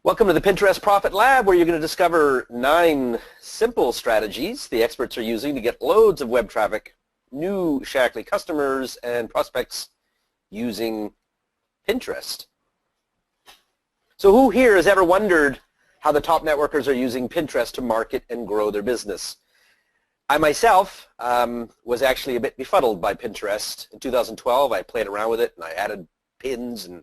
Welcome to the Pinterest Profit Lab, where you're going to discover 9 simple strategies the experts are using to get loads of web traffic, new Shaklee customers, and prospects using Pinterest. So who here has ever wondered how the top networkers are using Pinterest to market and grow their business? I myself was actually a bit befuddled by Pinterest. In 2012, I played around with it, and I added pins, and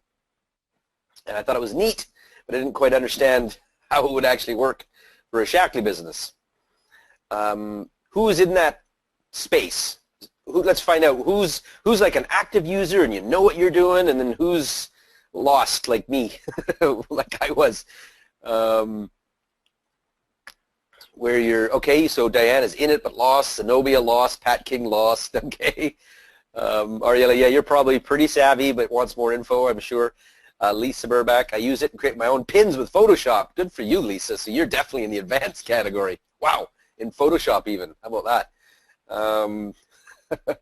I thought it was neat, but I didn't quite understand how it would actually work for a Shaklee business. Who's in that space? Let's find out who's like an active user and you know what you're doing, and then who's lost like me, like I was. Where you're, okay, so Diane is in it but lost, Zenobia lost, Pat King lost, okay. Ariella, yeah, you're probably pretty savvy but wants more info, I'm sure. Lisa Burback, I use it and create my own pins with Photoshop. Good for you, Lisa. So you're definitely in the advanced category. Wow, in Photoshop even. How about that?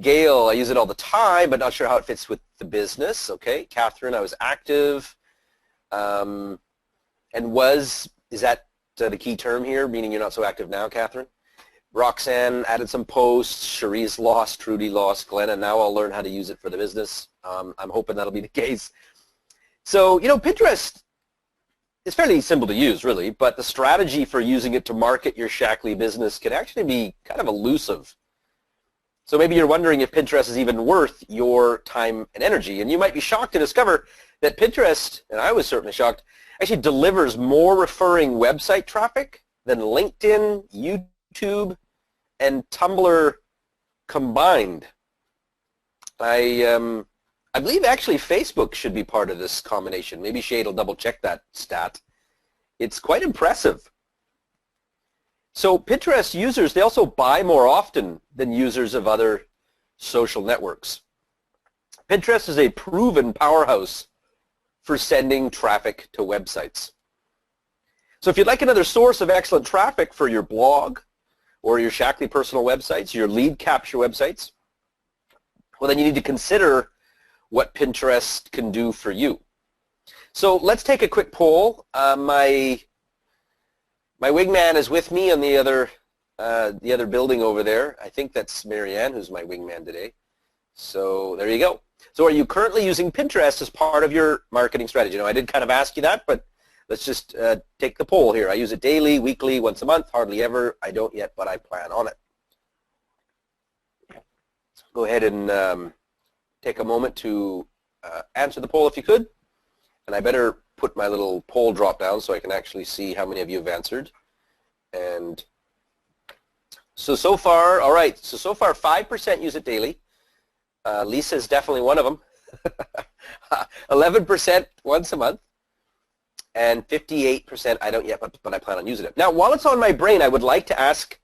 Gail, I use it all the time, but not sure how it fits with the business. Okay, Catherine, I was active. And is that the key term here, meaning you're not so active now, Catherine? Roxanne added some posts. Cherie's lost. Trudy lost. Glenna, now I'll learn how to use it for the business. I'm hoping that'll be the case. So, you know, Pinterest is fairly simple to use, really, but the strategy for using it to market your Shaklee business can actually be kind of elusive. So maybe you're wondering if Pinterest is even worth your time and energy, and you might be shocked to discover that Pinterest, and I was certainly shocked, actually delivers more referring website traffic than LinkedIn, YouTube, and Tumblr combined. I believe actually Facebook should be part of this combination. Maybe Shade will double check that stat. It's quite impressive. So Pinterest users, they also buy more often than users of other social networks. Pinterest is a proven powerhouse for sending traffic to websites. So if you'd like another source of excellent traffic for your blog or your Shaklee personal websites, your lead capture websites, well, then you need to consider what Pinterest can do for you. So let's take a quick poll. My wingman is with me on the other building over there. I think that's Marianne, who's my wingman today. So there you go. So are you currently using Pinterest as part of your marketing strategy? Now, I did kind of ask you that, but let's just take the poll here. I use it daily, weekly, once a month, hardly ever. I don't yet, but I plan on it. So go ahead and take a moment to answer the poll if you could. And I better put my little poll drop down so I can actually see how many of you have answered. And so far, all right, so far 5% use it daily. Lisa is definitely one of them. 11% once a month. And 58% I don't yet, but I plan on using it. Now, while it's on my brain, I would like to ask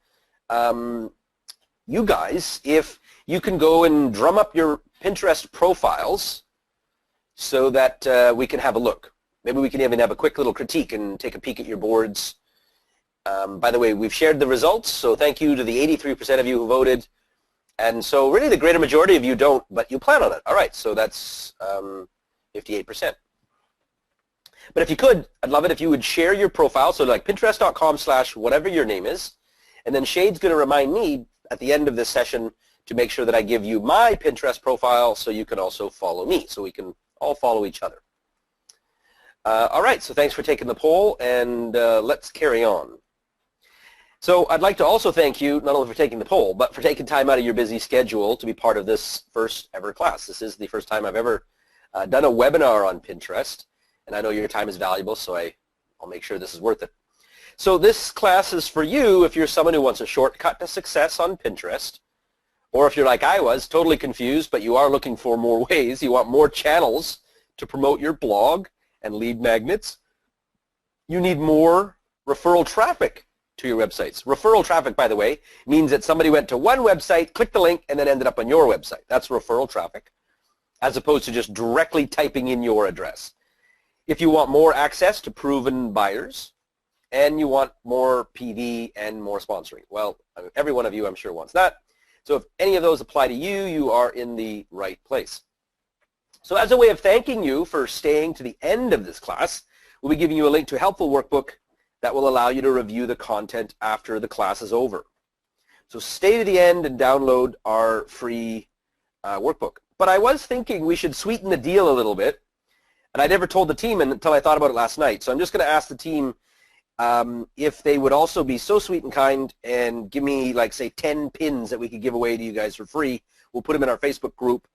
you guys if you can go and drum up your Pinterest profiles so that we can have a look. Maybe we can even have a quick little critique and take a peek at your boards. By the way, we've shared the results, so thank you to the 83% of you who voted. And so really the greater majority of you don't, but you plan on it. All right, so that's 58%. But if you could, I'd love it if you would share your profile, so like pinterest.com/whatever your name is, and then Shade's going to remind me at the end of this session to make sure that I give you my Pinterest profile so you can also follow me, so we can all follow each other. All right, so thanks for taking the poll, and let's carry on. So I'd like to also thank you not only for taking the poll, but for taking time out of your busy schedule to be part of this first ever class. This is the first time I've ever done a webinar on Pinterest, and I know your time is valuable, so I'll make sure this is worth it. So this class is for you if you're someone who wants a shortcut to success on Pinterest, or if you're like I was, totally confused, but you are looking for more ways, you want more channels to promote your blog and lead magnets, you need more referral traffic to your websites. Referral traffic, by the way, means that somebody went to one website, clicked the link, and then ended up on your website. That's referral traffic, as opposed to just directly typing in your address. If you want more access to proven buyers, and you want more PV and more sponsoring, well, every one of you, I'm sure, wants that. So if any of those apply to you, you are in the right place. So as a way of thanking you for staying to the end of this class, we'll be giving you a link to a helpful workbook that will allow you to review the content after the class is over. So stay to the end and download our free workbook. But I was thinking we should sweeten the deal a little bit, and I never told the team until I thought about it last night. So I'm just going to ask the team if they would also be so sweet and kind and give me, like, say, 10 pins that we could give away to you guys for free. We'll put them in our Facebook group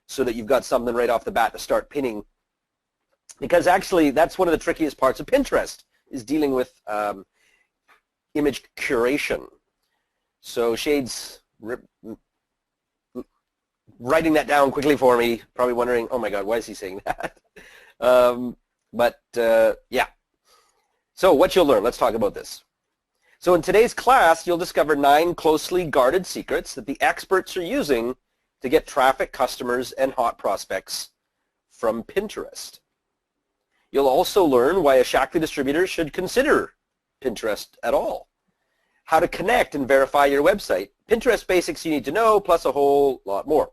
so that you've got something right off the bat to start pinning. Because actually, that's one of the trickiest parts of Pinterest, is dealing with image curation. So Shade's writing that down quickly for me, probably wondering, oh my God, why is he saying that? Yeah. So what you'll learn, let's talk about this. So in today's class, you'll discover 9 closely guarded secrets that the experts are using to get traffic, customers, and hot prospects from Pinterest. You'll also learn why a Shaklee distributor should consider Pinterest at all, how to connect and verify your website, Pinterest basics you need to know, plus a whole lot more.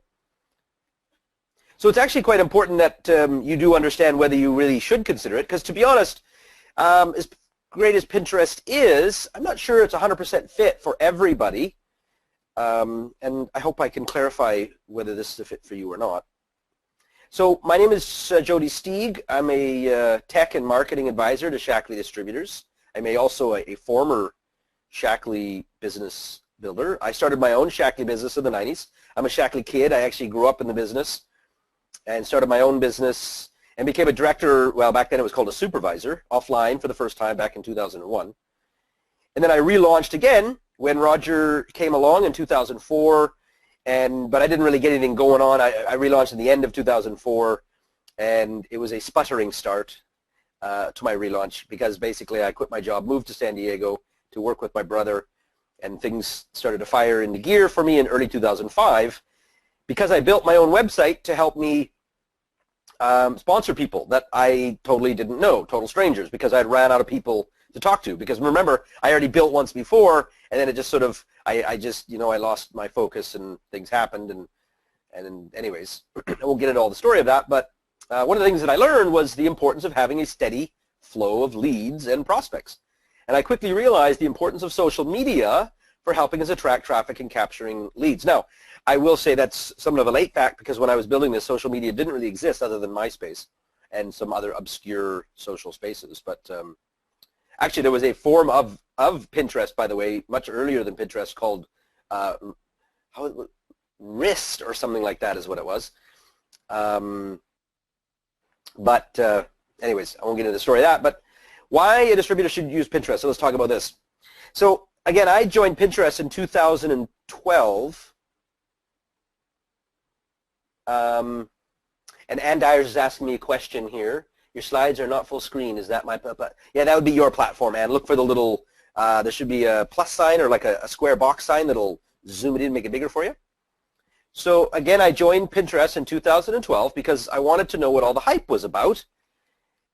So it's actually quite important that you do understand whether you really should consider it, because to be honest, as great as Pinterest is, I'm not sure it's 100% fit for everybody, and I hope I can clarify whether this is a fit for you or not. So my name is Jody Stieg. I'm a tech and marketing advisor to Shaklee Distributors. I'm also a former Shaklee business builder. I started my own Shaklee business in the 90s. I'm a Shaklee kid. I actually grew up in the business and started my own business and became a director. Well, back then it was called a supervisor, offline for the first time back in 2001. And then I relaunched again when Roger came along in 2004, but I didn't really get anything going on. I relaunched in the end of 2004, and it was a sputtering start to my relaunch, because basically I quit my job, moved to San Diego to work with my brother, and things started to fire into gear for me in early 2005, because I built my own website to help me sponsor people that I totally didn't know, total strangers, because I'd ran out of people to talk to. Because remember, I already built once before, and then it just sort of, I just, you know, I lost my focus and things happened, and anyways, I won't get into all the story of that, but one of the things that I learned was the importance of having a steady flow of leads and prospects. And I quickly realized the importance of social media for helping us attract traffic and capturing leads. Now, I will say that's somewhat of a late fact, because when I was building this, social media didn't really exist other than MySpace and some other obscure social spaces. But actually, there was a form of Pinterest, by the way, much earlier than Pinterest, called Wrist or something like that is what it was. Anyways, I won't get into the story of that. But why a distributor should use Pinterest. So let's talk about this. So again, I joined Pinterest in 2012. And Ann Dyers is asking me a question here. Your slides are not full screen. Is that my platform? Yeah, that would be your platform, Ann. Look for the little, there should be a plus sign or like a square box sign that'll zoom it in, make it bigger for you. So again, I joined Pinterest in 2012 because I wanted to know what all the hype was about.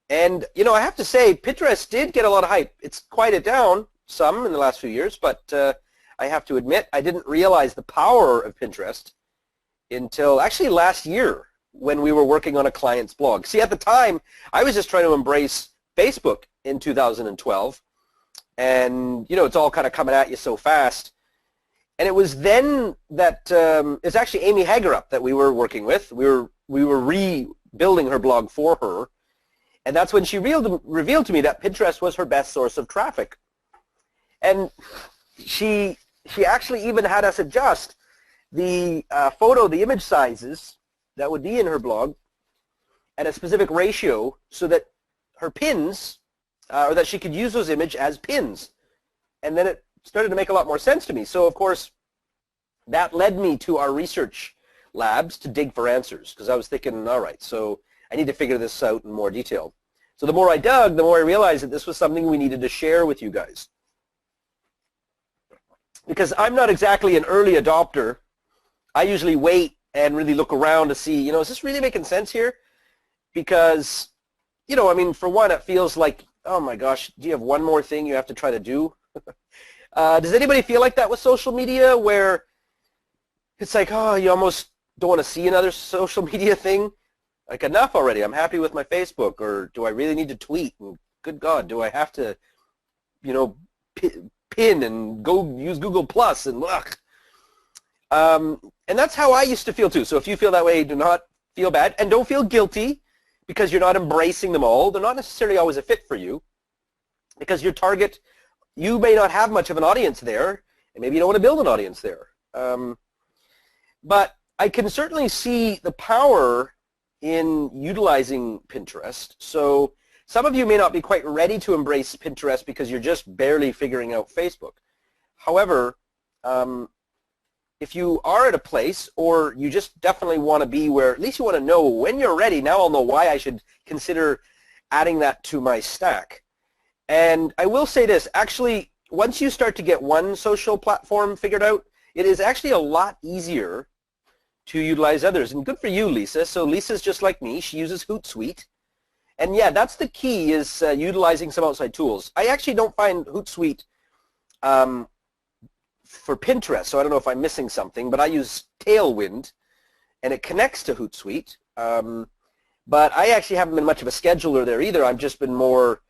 And, you know, I have to say, Pinterest did get a lot of hype. It's quieted down some in the last few years, but I have to admit, I didn't realize the power of Pinterest until actually last year when we were working on a client's blog. See, at the time, I was just trying to embrace Facebook in 2012, and, you know, it's all kind of coming at you so fast. And it was then that it's actually Amy Hagerup that we were working with. We were rebuilding her blog for her, and that's when she revealed to me that Pinterest was her best source of traffic. And she actually even had us adjust the the image sizes that would be in her blog at a specific ratio so that her pins, or that she could use those images as pins. And then it started to make a lot more sense to me. So, of course, that led me to our research labs to dig for answers, because I was thinking, all right, so I need to figure this out in more detail. So the more I dug, the more I realized that this was something we needed to share with you guys. Because I'm not exactly an early adopter. I usually wait and really look around to see, you know, is this really making sense here? Because, you know, I mean, for one, it feels like, oh my gosh, do you have one more thing you have to try to do? Does anybody feel like that with social media, where it's like, oh, you almost don't want to see another social media thing? Like, enough already. I'm happy with my Facebook. Or do I really need to tweet and good God, do I have to, you know, pin and go use Google Plus and ugh. And that's how I used to feel too. So if you feel that way, do not feel bad and don't feel guilty because you're not embracing them all. They're not necessarily always a fit for you because your target, you may not have much of an audience there, and maybe you don't want to build an audience there. But I can certainly see the power in utilizing Pinterest. So some of you may not be quite ready to embrace Pinterest because you're just barely figuring out Facebook. However, if you are at a place, or you just definitely want to be where, at least you want to know when you're ready, now I'll know why I should consider adding that to my stack. And I will say this, actually, once you start to get one social platform figured out, it is actually a lot easier to utilize others. And good for you, Lisa. So Lisa's just like me. She uses Hootsuite. And yeah, that's the key, is utilizing some outside tools. I actually don't find Hootsuite for Pinterest, so I don't know if I'm missing something, but I use Tailwind, and it connects to Hootsuite. But I actually haven't been much of a scheduler there either. I've just been more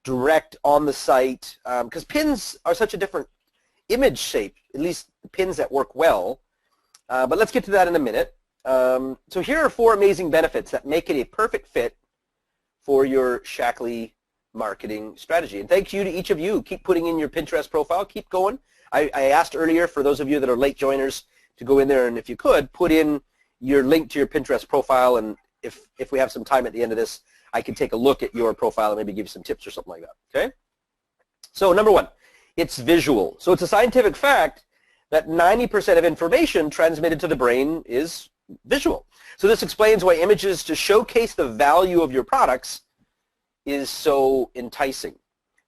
direct on the site, because pins are such a different image shape, at least pins that work well. But let's get to that in a minute. So here are 4 amazing benefits that make it a perfect fit for your Shaklee marketing strategy. And thank you to each of you. Keep putting in your Pinterest profile. Keep going. I asked earlier for those of you that are late joiners to go in there, and if you could, put in your link to your Pinterest profile, and if we have some time at the end of this, I can take a look at your profile and maybe give you some tips or something like that, okay? So number 1, it's visual. So it's a scientific fact that 90% of information transmitted to the brain is visual. So this explains why images to showcase the value of your products is so enticing.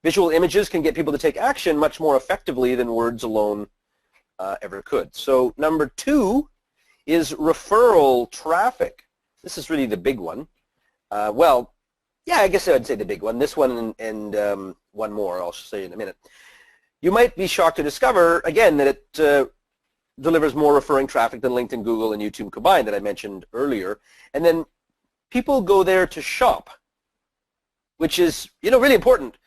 Visual images can get people to take action much more effectively than words alone ever could. So number 2 is referral traffic. This is really the big one. Well, yeah, I guess I would say the big one. This one and one more I'll say in a minute. You might be shocked to discover, again, that it delivers more referring traffic than LinkedIn, Google, and YouTube combined that I mentioned earlier. And then people go there to shop, which is, you know, really important.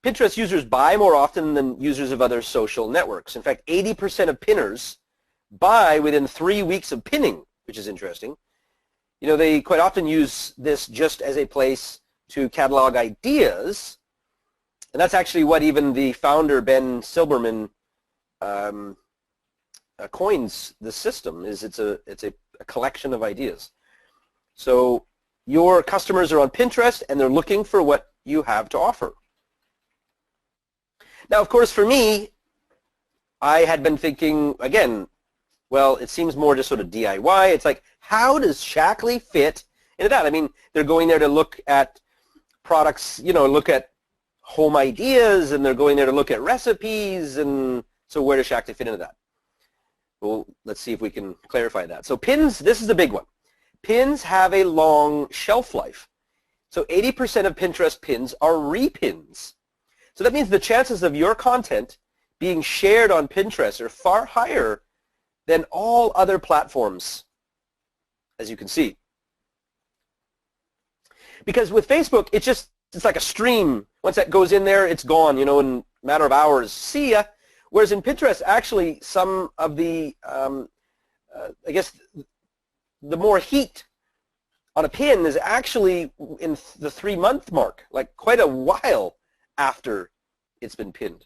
Pinterest users buy more often than users of other social networks. In fact, 80% of pinners buy within 3 weeks of pinning, which is interesting. You know, they quite often use this just as a place to catalog ideas, and that's actually what even the founder, Ben Silbermann, coins the system. Is it's a collection of ideas. So your customers are on Pinterest, and they're looking for what you have to offer. Now, of course, for me, I had been thinking, again, well, it seems more just sort of DIY. It's like, how does Shaklee fit into that? I mean, they're going there to look at products, you know, look at home ideas, and they're going there to look at recipes, and so where does Shaklee fit into that? Well, let's see if we can clarify that. So pins, this is the big one. Pins have a long shelf life. So 80% of Pinterest pins are repins. So that means the chances of your content being shared on Pinterest are far higher than all other platforms, as you can see. Because with Facebook, it's like a stream. Once that goes in there, it's gone, you know, in a matter of hours. See ya. Whereas in Pinterest, actually, some of the, I guess, the more heat on a pin is actually in the 3-month mark, like quite a while after it's been pinned.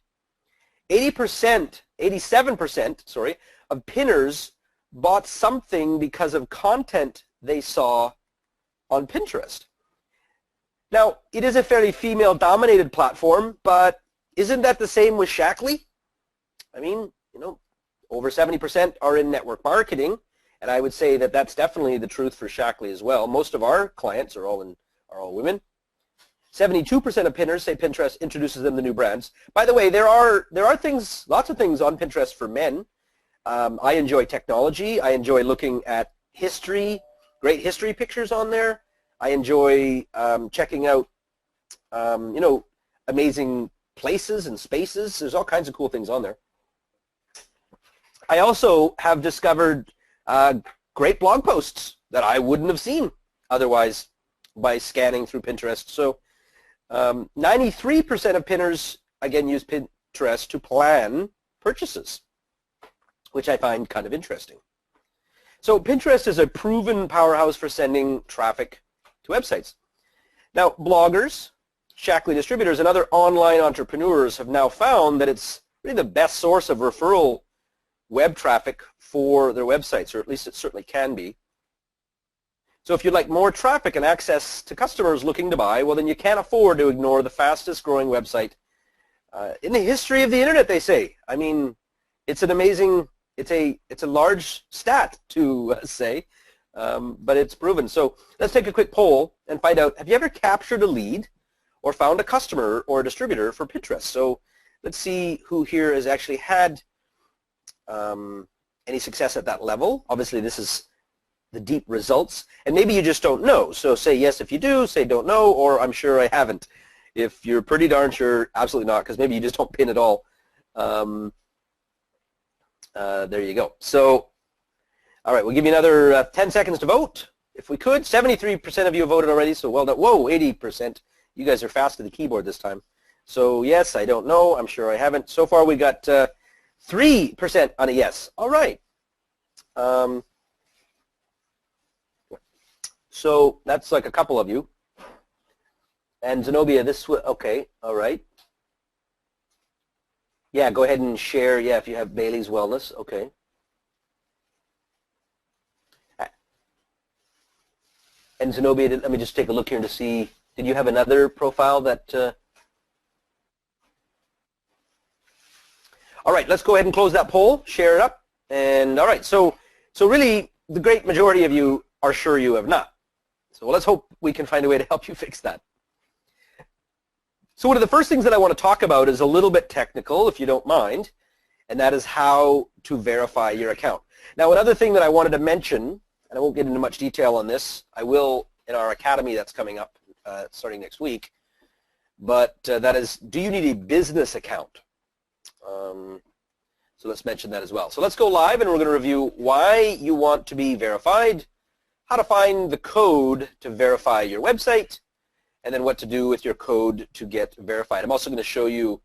87%, sorry, of pinners bought something because of content they saw on Pinterest. Now, it is a fairly female-dominated platform, but isn't that the same with Shaklee? I mean, you know, over 70% are in network marketing, and I would say that that's definitely the truth for Shaklee as well. Most of our clients are all women. 72% of pinners say Pinterest introduces them to new brands. By the way, there are things, lots of things on Pinterest for men. I enjoy technology. I enjoy looking at history, great history pictures on there. I enjoy checking out, you know, amazing places and spaces. There's all kinds of cool things on there. I also have discovered great blog posts that I wouldn't have seen otherwise by scanning through Pinterest. So 93% of pinners, again, use Pinterest to plan purchases, which I find kind of interesting. So Pinterest is a proven powerhouse for sending traffic to websites. Now, bloggers, Shaklee distributors, and other online entrepreneurs have now found that it's really the best source of referral web traffic for their websites, or at least it certainly can be. So if you'd like more traffic and access to customers looking to buy, well, then you can't afford to ignore the fastest growing website in the history of the internet, they say. I mean, it's an amazing, it's a large stat to say, but it's proven. So let's take a quick poll and find out, have you ever captured a lead or found a customer or a distributor for Pinterest? So let's see who here has actually had any success at that level. Obviously, this is the deep results, and maybe you just don't know. So say yes if you do, say don't know, or I'm sure I haven't. If you're pretty darn sure, absolutely not, because maybe you just don't pin at all. There you go. So, all right, we'll give you another 10 seconds to vote, if we could. 73% of you have voted already, so well done. Whoa, 80%. You guys are fast to the keyboard this time. So yes, I don't know, I'm sure I haven't. So far we got 3% on a yes. All right. So that's like a couple of you. And Zenobia, okay, all right. Yeah, go ahead and share, yeah, if you have Bailey's Wellness, okay. And Zenobia, let me just take a look here to see, did you have another profile that... All right, let's go ahead and close that poll, share it up, and all right, so really the great majority of you are sure you have not. So let's hope we can find a way to help you fix that. So one of the first things that I want to talk about is a little bit technical, if you don't mind, and that is how to verify your account. Now, another thing that I wanted to mention, and I won't get into much detail on this, I will in our academy that's coming up starting next week, but that is, do you need a business account? So let's mention that as well. So let's go live, and we're going to review why you want to be verified, how to find the code to verify your website, and then what to do with your code to get verified. I'm also going to show you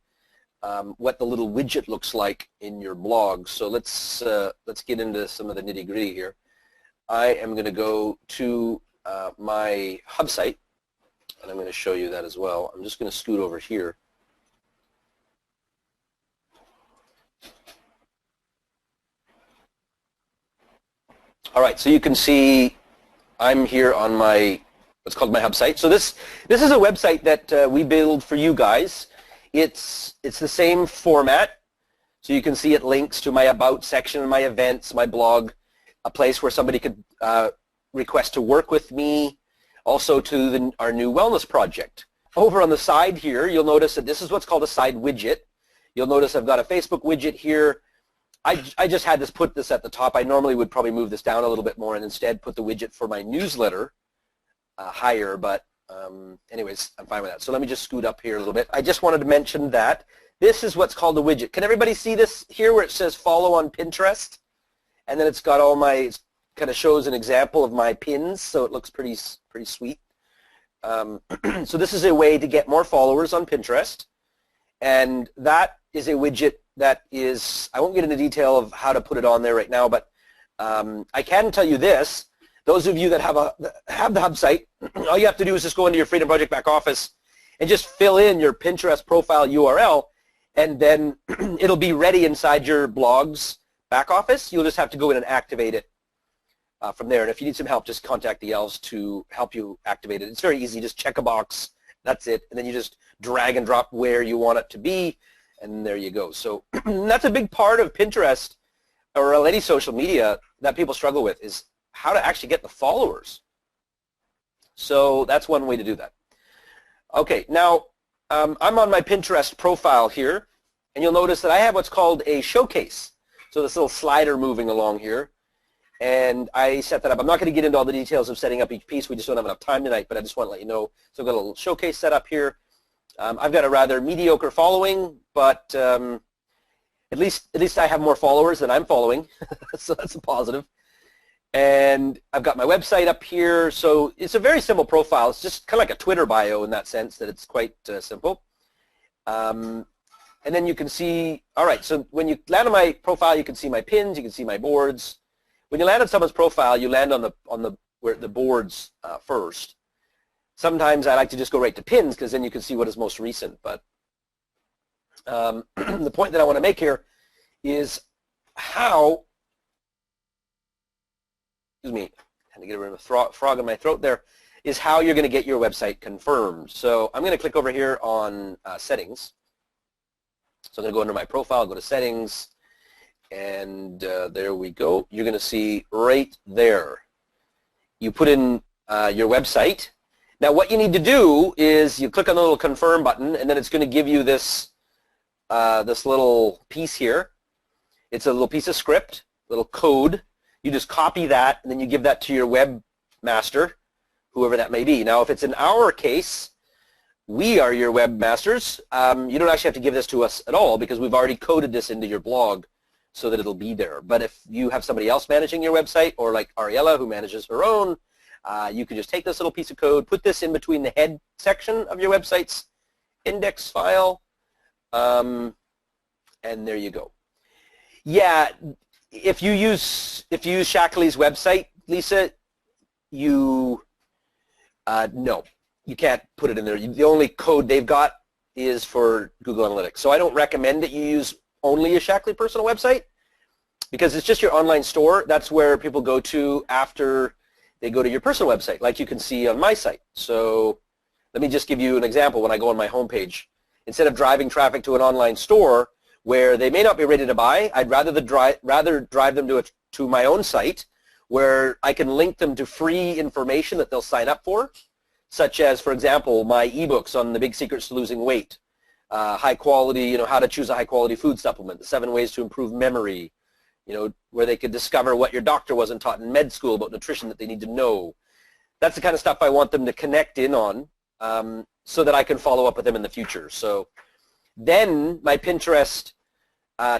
what the little widget looks like in your blog. So let's get into some of the nitty-gritty here. I am going to go to my hub site, and I'm going to show you that as well. I'm just going to scoot over here. All right, so you can see I'm here on my what's called my hub site. So this is a website that we build for you guys. It's the same format. So you can see it links to my About section, my events, my blog, a place where somebody could request to work with me, also to our new wellness project. Over on the side here, you'll notice that this is what's called a side widget. You'll notice I've got a Facebook widget here. I just had this put this at the top. I normally would probably move this down a little bit more and instead put the widget for my newsletter higher, but anyways, I'm fine with that. So let me just scoot up here a little bit. I just wanted to mention that this is what's called a widget. Can everybody see this here where it says follow on Pinterest? And then it's got all my, it kind of shows an example of my pins, so it looks pretty sweet. So this is a way to get more followers on Pinterest, and that is a widget that is, I won't get into detail of how to put it on there right now, but I can tell you this. Those of you that have the hub site, all you have to do is just go into your Freedom Project back office and just fill in your Pinterest profile URL, and then it'll be ready inside your blog's back office. You'll just have to go in and activate it from there. And if you need some help, just contact the elves to help you activate it. It's very easy. Just check a box. That's it. And then you just drag and drop where you want it to be, and there you go. So that's a big part of Pinterest or any social media that people struggle with, is how to actually get the followers. So that's one way to do that. Okay, now I'm on my Pinterest profile here, and you'll notice that I have what's called a showcase. So this little slider moving along here, and I set that up. I'm not going to get into all the details of setting up each piece. We just don't have enough time tonight, but I just want to let you know. So I've got a little showcase set up here. I've got a rather mediocre following, but at least I have more followers than I'm following, so that's a positive. And I've got my website up here. So it's a very simple profile. It's just kind of like a Twitter bio in that sense, that it's quite simple. And then you can see, all right, so when you land on my profile, you can see my pins, you can see my boards. When you land on someone's profile, you land on the boards first. Sometimes I like to just go right to pins because then you can see what is most recent. But the point that I want to make here is how, excuse me, had to get rid of a frog in my throat there, is how you're going to get your website confirmed. So I'm going to click over here on settings. So I'm going to go under my profile, go to settings, and there we go. You're going to see right there. You put in your website. Now what you need to do is you click on the little confirm button, and then it's going to give you this this little piece here. It's a little piece of script, little code. You just copy that, and then you give that to your webmaster, whoever that may be. Now if it's in our case, we are your webmasters. You don't actually have to give this to us at all because we've already coded this into your blog so that it'll be there. But if you have somebody else managing your website, or like Ariella who manages her own, you can just take this little piece of code, put this in between the head section of your website's index file, and there you go. Yeah, if you use Shaklee's website, Lisa, no. You can't put it in there. The only code they've got is for Google Analytics. So I don't recommend that you use only a Shaklee personal website because it's just your online store. That's where people go to after they go to your personal website, like you can see on my site. So let me just give you an example. When I go on my homepage, instead of driving traffic to an online store where they may not be ready to buy, I'd rather drive them to my own site where I can link them to free information that they'll sign up for, such as, for example, my ebooks on the big secrets to losing weight, high quality, how to choose a high quality food supplement, the 7 ways to improve memory, where they could discover what your doctor wasn't taught in med school about nutrition that they need to know. That's the kind of stuff I want them to connect in on so that I can follow up with them in the future. So then my Pinterest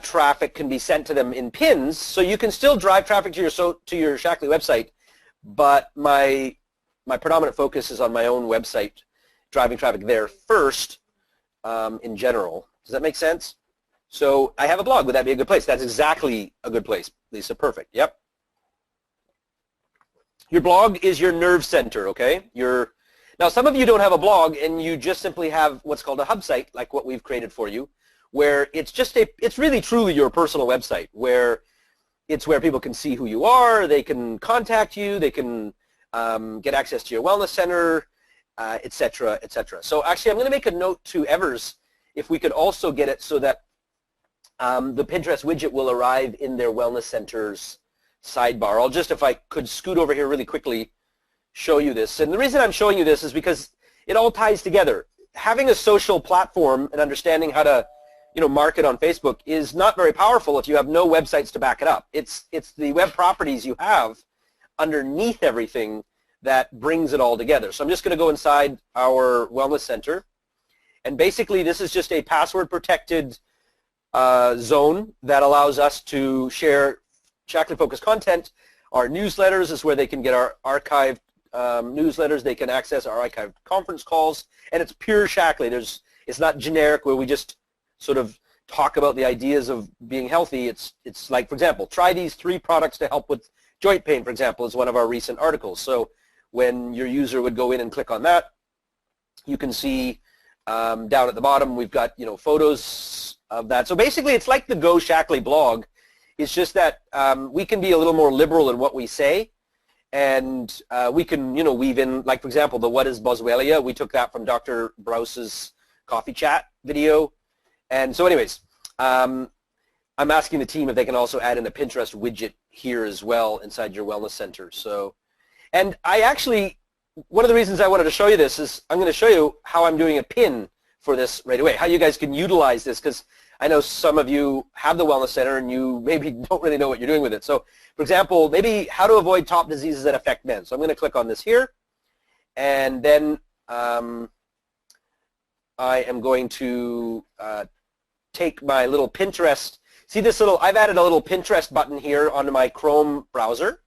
traffic can be sent to them in pins, so you can still drive traffic to your Shaklee website, but my predominant focus is on my own website, driving traffic there first in general. Does that make sense? So I have a blog. Would that be a good place? That's exactly a good place, Lisa. Perfect. Yep. Your blog is your nerve center, okay? Now, some of you don't have a blog, and you just simply have what's called a hub site, like what we've created for you, where it's really truly your personal website, where it's where people can see who you are, they can contact you, they can get access to your wellness center, et cetera, et cetera. So actually, I'm going to make a note to Evers if we could also get it so that the Pinterest widget will arrive in their wellness center's sidebar. I'll just, if I could scoot over here really quickly, show you this. And the reason I'm showing you this is because it all ties together. Having a social platform and understanding how to market on Facebook is not very powerful if you have no websites to back it up. It's the web properties you have underneath everything that brings it all together. So I'm just going to go inside our wellness center, and basically this is just a password protected zone that allows us to share Shaklee focused content. Our newsletters is where they can get our archived newsletters. They can access our archived conference calls, and it's pure Shaklee. It's not generic where we just sort of talk about the ideas of being healthy. It's like, for example, try these 3 products to help with joint pain, for example, is one of our recent articles. So when your user would go in and click on that, you can see down at the bottom we've got photos of that. So basically it's like the Go Shaklee blog. It's just that we can be a little more liberal in what we say, and we can weave in, like, for example, the what is Boswellia. We took that from Dr. Browse's coffee chat video. And so anyways, I'm asking the team if they can also add in a Pinterest widget here as well inside your wellness center. So, and I actually, one of the reasons I wanted to show you this is I'm going to show you how I'm doing a pin for this right away, how you guys can utilize this, because I know some of you have the wellness center and you maybe don't really know what you're doing with it. So, for example, maybe how to avoid top diseases that affect men. So I'm going to click on this here, and then I am going to take my little Pinterest. See this little, I've added a little Pinterest button here onto my Chrome browser.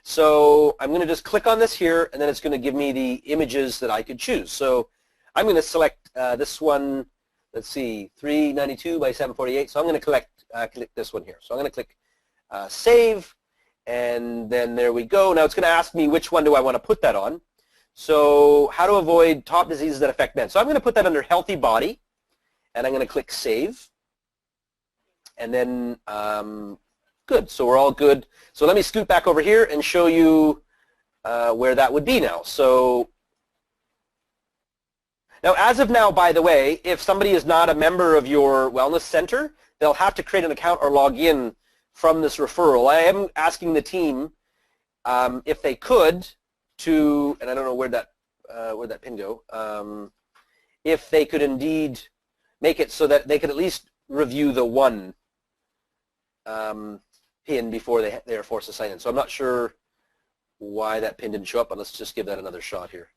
So I'm going to just click on this here, and then it's going to give me the images that I could choose. So I'm going to select this one. Let's see, 392 by 748. So I'm going to click this one here. So I'm going to click Save, and then there we go. Now it's going to ask me which one do I want to put that on. So how to avoid top diseases that affect men. So I'm going to put that under Healthy Body, and I'm going to click Save. And then, good. So we're all good. So let me scoot back over here and show you where that would be now. So now, as of now, by the way, if somebody is not a member of your wellness center, they'll have to create an account or log in from this referral. I am asking the team if they could to, and I don't know where'd that pin go, if they could indeed make it so that they could at least review the one pin before they are forced to sign in. So I'm not sure why that pin didn't show up, but let's just give that another shot here.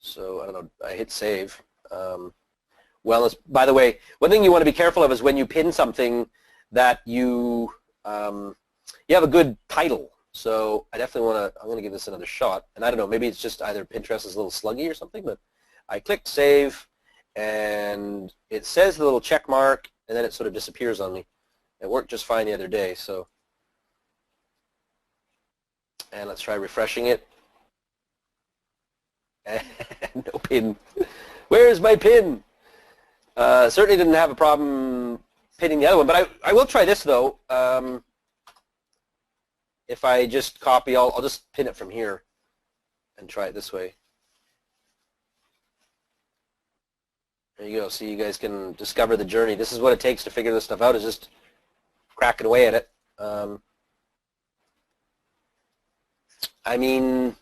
So I don't know, I hit save. Wellness, by the way, one thing you want to be careful of is when you pin something that you have a good title. So I definitely want to, I'm going to give this another shot. And I don't know, maybe it's just either Pinterest is a little sluggy or something, but I clicked save, and it says the little check mark, and then it sort of disappears on me. It worked just fine the other day, so. And let's try refreshing it. And no pin. Where's my pin? Certainly didn't have a problem pinning the other one, but I will try this though. If I just copy, I'll just pin it from here and try it this way. There you go. So you guys can discover the journey. This is what it takes to figure this stuff out, is just cracking away at it. I mean,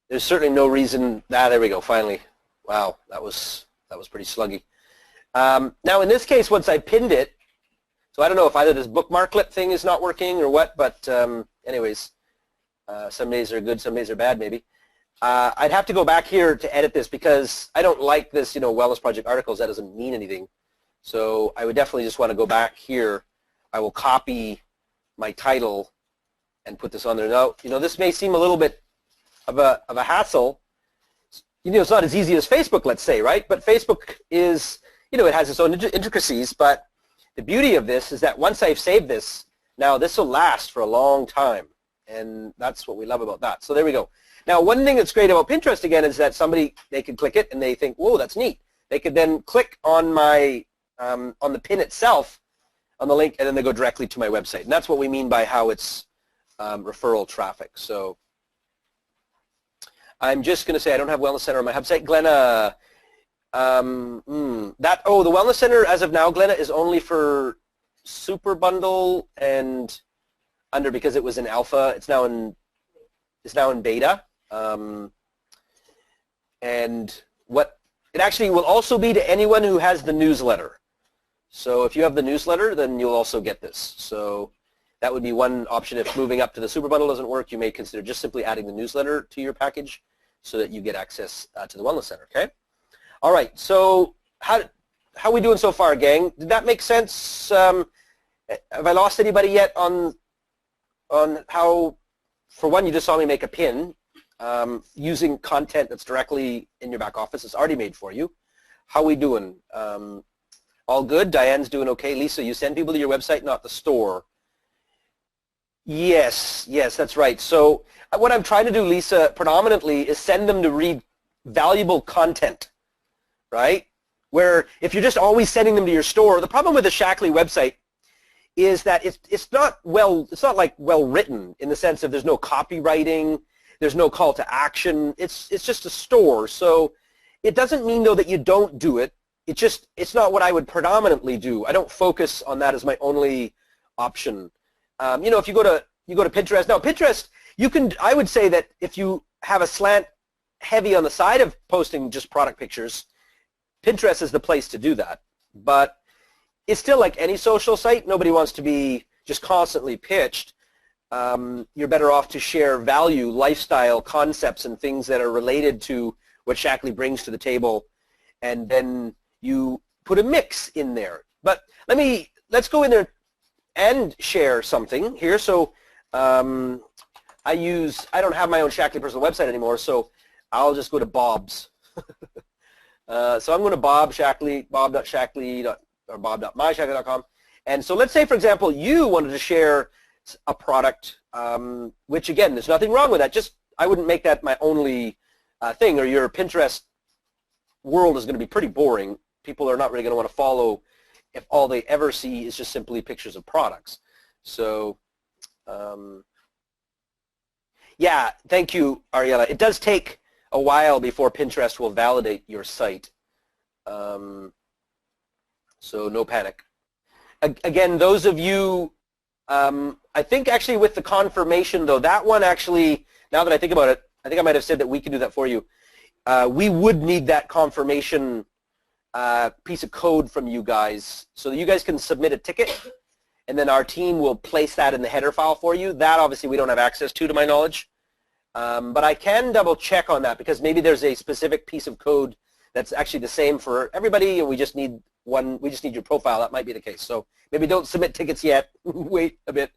there's certainly no reason. There we go. Finally, wow, that was pretty sluggy. Now in this case, once I pinned it, so I don't know if either this bookmarklet thing is not working or what, but anyways, some days are good, some days are bad, maybe. I'd have to go back here to edit this because I don't like this, Wellness Project articles. That doesn't mean anything. So I would definitely just want to go back here. I will copy my title and put this on there. Now, this may seem a little bit of a hassle. It's not as easy as Facebook, let's say, right? But Facebook is, it has its own intricacies, but the beauty of this is that once I've saved this, now this will last for a long time, and that's what we love about that. So there we go. Now, one thing that's great about Pinterest, again, is that they can click it and they think, whoa, that's neat. They could then click on my, on the pin itself, on the link, and then they go directly to my website. And that's what we mean by how it's referral traffic. So I'm just going to say I don't have Wellness Center on my website. Glenna, the Wellness Center as of now, Glenna, is only for Super Bundle and under, because it was in alpha. It's now in beta. And what it actually will also be to anyone who has the newsletter. So if you have the newsletter, then you'll also get this. So that would be one option. If moving up to the Super Bundle doesn't work, you may consider just simply adding the newsletter to your package so that you get access to the Wellness Center, okay? All right, so how are we doing so far, gang? Did that make sense? Have I lost anybody yet on how, for one, you just saw me make a pin using content that's directly in your back office. It's already made for you. How are we doing? All good? Diane's doing okay. Lisa, you send people to your website, not the store. Yes, that's right. So what I'm trying to do, Lisa, predominantly is send them to read valuable content, right? Where if you're just always sending them to your store, the problem with the Shaklee website is that it's not well written in the sense of there's no copywriting, there's no call to action. It's just a store. So it doesn't mean though that you don't do it. It's not what I would predominantly do. I don't focus on that as my only option. If you go to Pinterest, now Pinterest, I would say that if you have a slant heavy on the side of posting just product pictures, Pinterest is the place to do that. But it's still like any social site. Nobody wants to be just constantly pitched. You're better off to share value, lifestyle concepts, and things that are related to what Shaklee brings to the table, and then you put a mix in there. But let's go in there and share something here. So I don't have my own Shackley personal website anymore, so I'll just go to Bob's. So I'm going to bob.shackley, or bob.myshackley.com. And so let's say, for example, you wanted to share a product, which again, there's nothing wrong with that. Just I wouldn't make that my only thing, or your Pinterest world is going to be pretty boring. People are not really going to want to follow if all they ever see is just simply pictures of products. So, yeah, thank you, Ariella. It does take a while before Pinterest will validate your site. So no panic. Again, those of you, I think actually with the confirmation though, that one actually, now that I think about it, I think I might have said that we can do that for you. We would need that confirmation piece of code from you guys so that you guys can submit a ticket, and then our team will place that in the header file for you. That obviously we don't have access to my knowledge. But I can double check on that because maybe there's a specific piece of code that's actually the same for everybody, and we just need your profile. That might be the case. So maybe don't submit tickets yet. Wait a bit.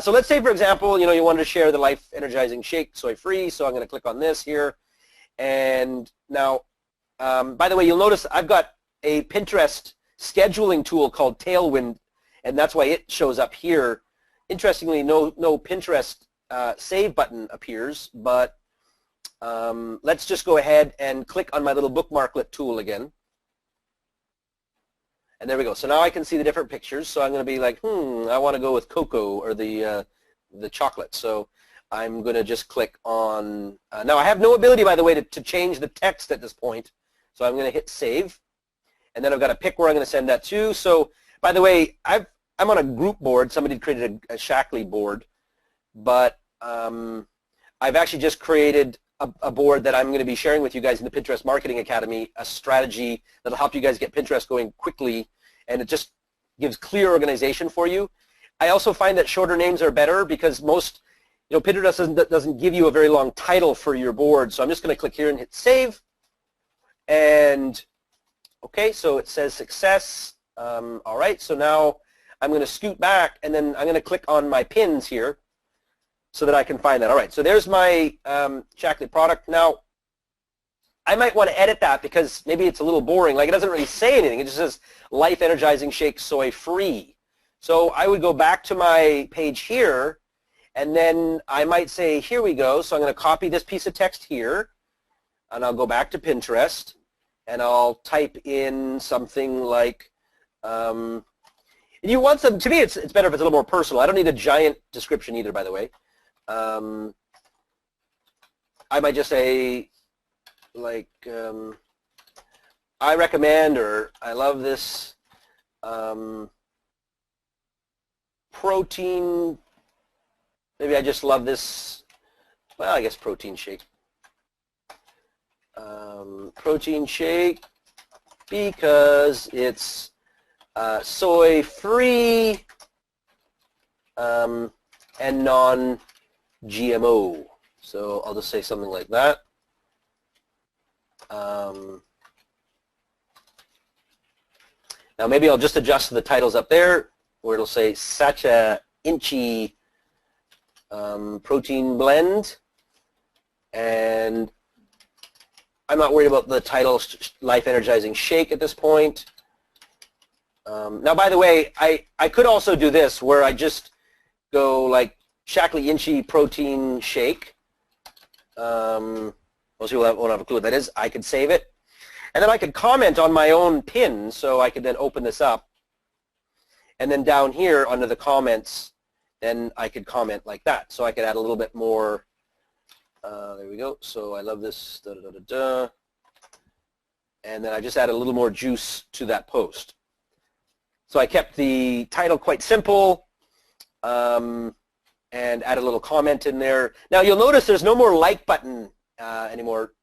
So let's say, for example, you wanted to share the Life Energizing Shake soy-free. So I'm going to click on this here. And now, by the way, you'll notice I've got a Pinterest scheduling tool called Tailwind, and that's why it shows up here. Interestingly, no Pinterest save button appears, but let's just go ahead and click on my little bookmarklet tool again. And there we go. So now I can see the different pictures. So I'm going to be like, I want to go with cocoa or the chocolate. So I'm going to just click on, now I have no ability, by the way, to change the text at this point. So I'm going to hit save. And then I've got to pick where I'm going to send that to. So, by the way, I'm on a group board. Somebody created a Shackley board. But I've actually just created a board that I'm going to be sharing with you guys in the Pinterest Marketing Academy, a strategy that will help you guys get Pinterest going quickly, and it just gives clear organization for you. I also find that shorter names are better because most, Pinterest doesn't give you a very long title for your board. So I'm just going to click here and hit save. And okay, so it says success. All right, so now I'm going to scoot back, and then I'm going to click on my pins here, so that I can find that. All right, so there's my Shackley product. Now, I might want to edit that because maybe it's a little boring. Like, it doesn't really say anything. It just says Life Energizing Shake Soy Free. So I would go back to my page here, and then I might say, here we go. So I'm going to copy this piece of text here, and I'll go back to Pinterest, and I'll type in something like, you want some, to me, it's better if it's a little more personal. I don't need a giant description either, by the way. I might just say, like, I recommend, or I love this protein, maybe I just love this, well, I guess protein shake. Protein shake because it's soy-free and non-GMO. So I'll just say something like that. Now maybe I'll just adjust the titles up there where it'll say Sacha Inchi protein blend, and I'm not worried about the title Life Energizing Shake at this point. Now, by the way, I could also do this where I just go like Shackley Inchi Protein Shake. Most people won't have a clue what that is. I could save it. And then I could comment on my own pin, so I could then open this up. And then down here under the comments, then I could comment like that. So I could add a little bit more. There we go. So I love this. Da, da, da, da, da. And then I just added a little more juice to that post. So I kept the title quite simple and add a little comment in there. Now you'll notice there's no more like button anymore.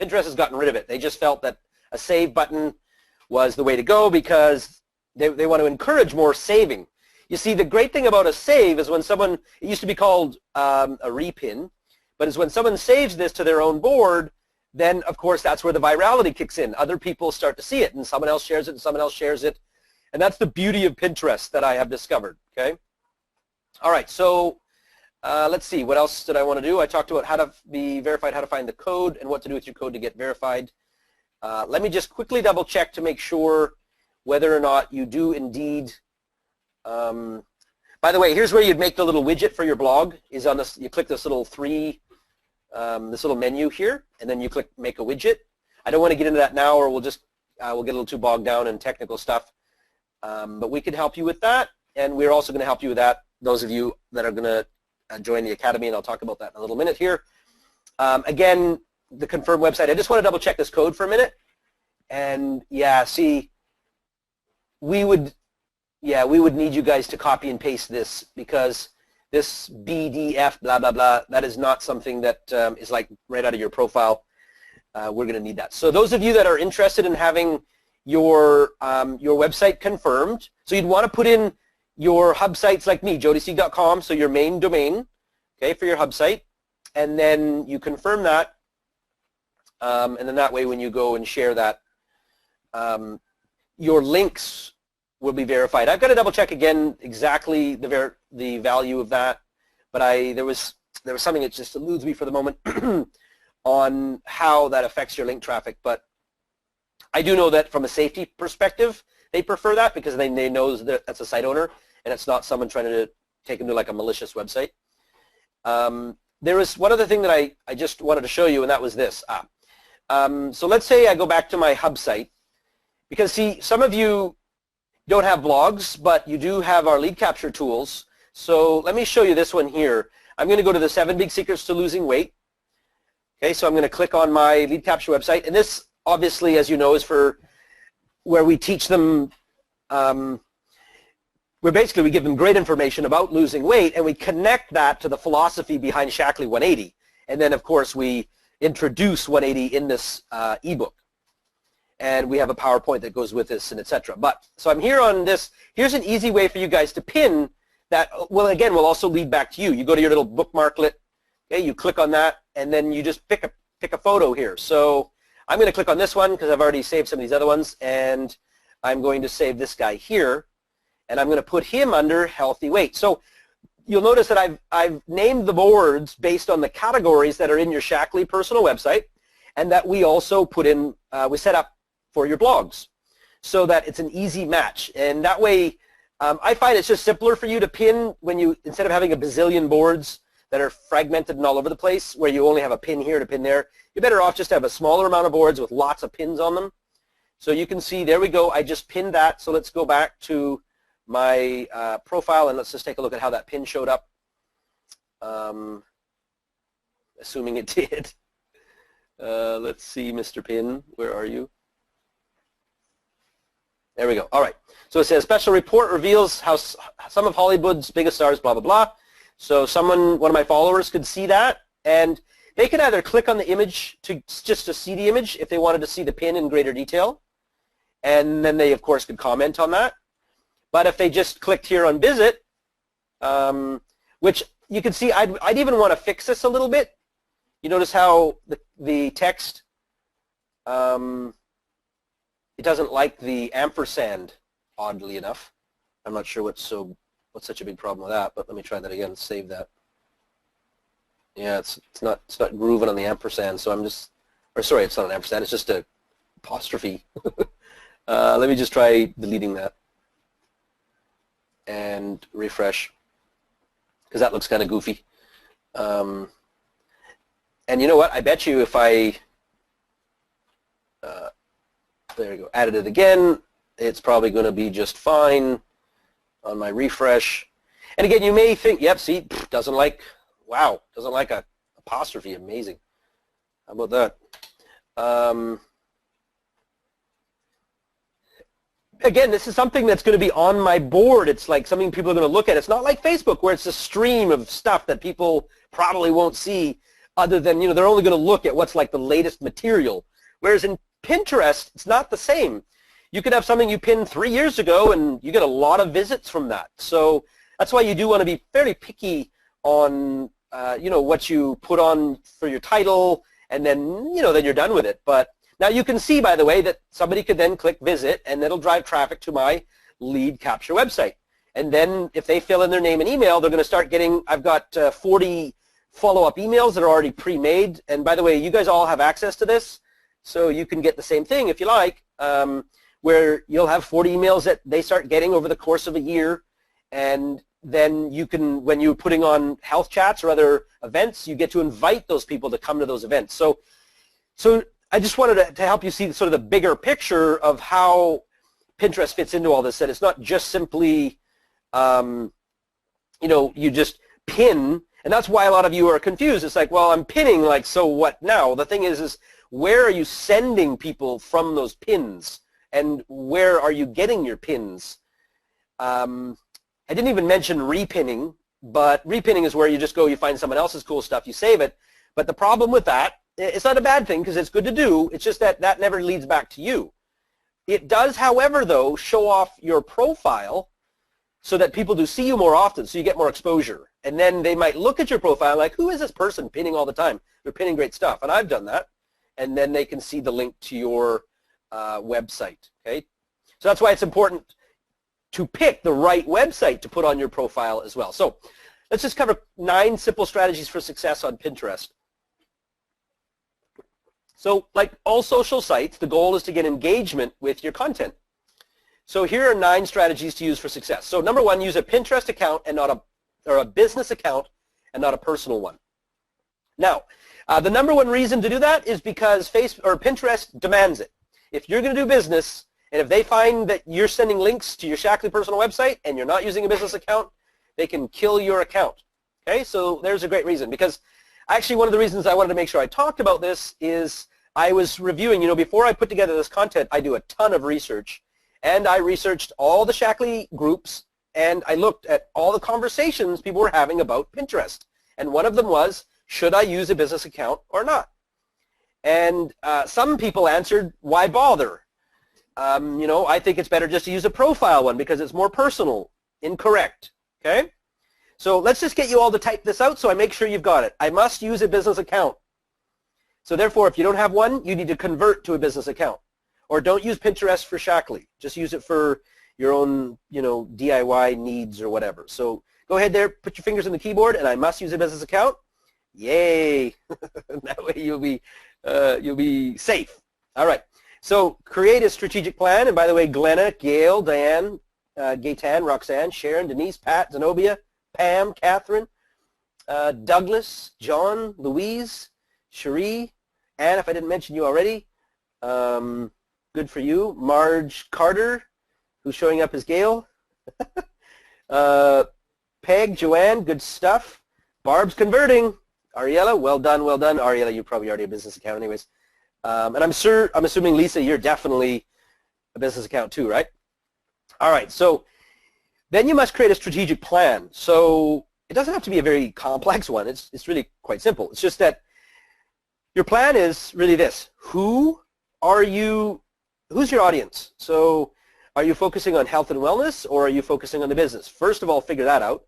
Pinterest has gotten rid of it. They just felt that a save button was the way to go because they want to encourage more saving. You see, the great thing about a save is when someone, it used to be called a repin, but it's when someone saves this to their own board, then of course that's where the virality kicks in. Other people start to see it and someone else shares it and someone else shares it. And that's the beauty of Pinterest that I have discovered, okay? All right, so Let's see, what else did I want to do? I talked about how to be verified, how to find the code, and what to do with your code to get verified. Let me just quickly double check to make sure whether or not you do indeed. By the way, here's where you'd make the little widget for your blog. Is on this. You click this little this little menu here, and then you click Make a Widget. I don't want to get into that now, or we'll get a little too bogged down in technical stuff. But we can help you with that, and we're also going to help you with that. Those of you that are going to join the Academy, and I'll talk about that in a little minute here. Again, the Confirm website. I just want to double check this code for a minute. And yeah, see, we would need you guys to copy and paste this, because this BDF blah blah blah, that is not something that is like right out of your profile. We're going to need that. So those of you that are interested in having your website confirmed, so you'd want to put in your hub sites like me, jodisieg.com, so your main domain, okay, for your hub site, and then you confirm that, and then that way when you go and share that, your links will be verified. I've got to double check again exactly the value of that, but there was something that just eludes me for the moment on how that affects your link traffic. But I do know that from a safety perspective, they prefer that, because they know that that's a site owner and it's not someone trying to take them to like a malicious website. There was one other thing that I just wanted to show you, and that was this. So let's say I go back to my hub site, because see, some of you don't have blogs, but you do have our lead capture tools. So let me show you this one here. I'm going to go to the 7 Big Secrets to Losing Weight. Okay, so I'm going to click on my lead capture website, and this obviously, as you know, is for where we teach them, where basically we give them great information about losing weight, and we connect that to the philosophy behind Shaklee 180. And then, of course, we introduce 180 in this ebook. And we have a PowerPoint that goes with this, and etc. But so I'm here on this. Here's an easy way for you guys to pin that. Well, again, will also lead back to you. You go to your little bookmarklet. Okay, you click on that, and then you just pick a photo here. So I'm going to click on this one because I've already saved some of these other ones, and I'm going to save this guy here, and I'm going to put him under healthy weight. So you'll notice that I've named the boards based on the categories that are in your Shaklee personal website, and that we also put in, we set up for your blogs, so that it's an easy match. And that way, I find it's just simpler for you to pin when you, instead of having a bazillion boards that are fragmented and all over the place, where you only have a pin here to pin there, you're better off just to have a smaller amount of boards with lots of pins on them. So you can see, there we go, I just pinned that. So let's go back to my profile, and let's just take a look at how that pin showed up, assuming it did. Let's see, Mr. Pin, where are you? There we go. All right. So it says, special report reveals how some of Hollywood's biggest stars, blah, blah, blah. So one of my followers could see that, and they could either click on the image just to see the image if they wanted to see the pin in greater detail, and then they, of course, could comment on that. But if they just clicked here on visit, which you can see, I'd even want to fix this a little bit. You notice how the text, it doesn't like the ampersand, oddly enough. I'm not sure what's such a big problem with that, but let me try that again, save that. Yeah, it's not grooving on the ampersand, so I'm just, or sorry, it's not an ampersand, it's just a apostrophe. Let me just try deleting that and refresh, because that looks kind of goofy. And you know what, I bet you if I, there you go, added it again, it's probably going to be just fine on my refresh. And again, you may think, yep, see, doesn't like, wow, doesn't like a apostrophe, amazing. How about that? Again, this is something that's going to be on my board. It's like something people are going to look at. It's not like Facebook, where it's a stream of stuff that people probably won't see, other than, you know, they're only going to look at what's like the latest material. Whereas in Pinterest, it's not the same. You could have something you pinned 3 years ago, and you get a lot of visits from that. So that's why you do want to be very picky on, you know, what you put on for your title, and then, you know, then you're done with it. But now you can see, by the way, that somebody could then click visit, and it'll drive traffic to my lead capture website. And then if they fill in their name and email, they're going to start getting, I've got 40 follow-up emails that are already pre-made. And by the way, you guys all have access to this, so you can get the same thing if you like, where you'll have 40 emails that they start getting over the course of a year. And then you can, when you're putting on health chats or other events, you get to invite those people to come to those events. So I just wanted to help you see sort of the bigger picture of how Pinterest fits into all this, that it's not just simply, you know, you just pin, and that's why a lot of you are confused. It's like, well, I'm pinning, like, so what now? The thing is where are you sending people from those pins, and where are you getting your pins? I didn't even mention repinning, but repinning is where you just go, you find someone else's cool stuff, you save it. But the problem with that, it's not a bad thing because it's good to do, it's just that that never leads back to you. It does, however, though, show off your profile so that people do see you more often, so you get more exposure. And then they might look at your profile like, who is this person pinning all the time? They're pinning great stuff, and I've done that. And then they can see the link to your website, okay? So that's why it's important to pick the right website to put on your profile as well. So let's just cover 9 simple strategies for success on Pinterest. So like all social sites, the goal is to get engagement with your content. So here are 9 strategies to use for success. So number 1, use a Pinterest account and not a business account and not a personal one. Now, the number 1 reason to do that is because Pinterest demands it. If you're going to do business, and if they find that you're sending links to your Shaklee personal website and you're not using a business account, they can kill your account. Okay, so there's a great reason. Because actually one of the reasons I wanted to make sure I talked about this is I was reviewing, you know, before I put together this content, I do a ton of research. And I researched all the Shaklee groups, and I looked at all the conversations people were having about Pinterest. And one of them was, should I use a business account or not? And some people answered, why bother? You know, I think it's better just to use a profile one because it's more personal. Incorrect, okay? So let's just get you all to type this out so I make sure you've got it. I must use a business account. So therefore, if you don't have one, you need to convert to a business account. Or don't use Pinterest for Shaklee. Just use it for your own, you know, DIY needs or whatever. So go ahead there, put your fingers on the keyboard, and I must use a business account. Yay! That way you'll be safe. All right. So create a strategic plan. And by the way, Glenna, Gail, Diane, Gaytan, Roxanne, Sharon, Denise, Pat, Zenobia, Pam, Catherine, Douglas, John, Louise, Cherie, Anne, if I didn't mention you already, good for you, Marge Carter, who's showing up as Gail, Peg, Joanne, good stuff, Barb's converting, Ariella, well done, Ariella, you probably already have a business account anyways, and I'm assuming Lisa, you're definitely a business account too, right? All right, so then you must create a strategic plan. So it doesn't have to be a very complex one. It's really quite simple. It's just that your plan is really this. Who's your audience? So are you focusing on health and wellness, or are you focusing on the business? First of all, figure that out.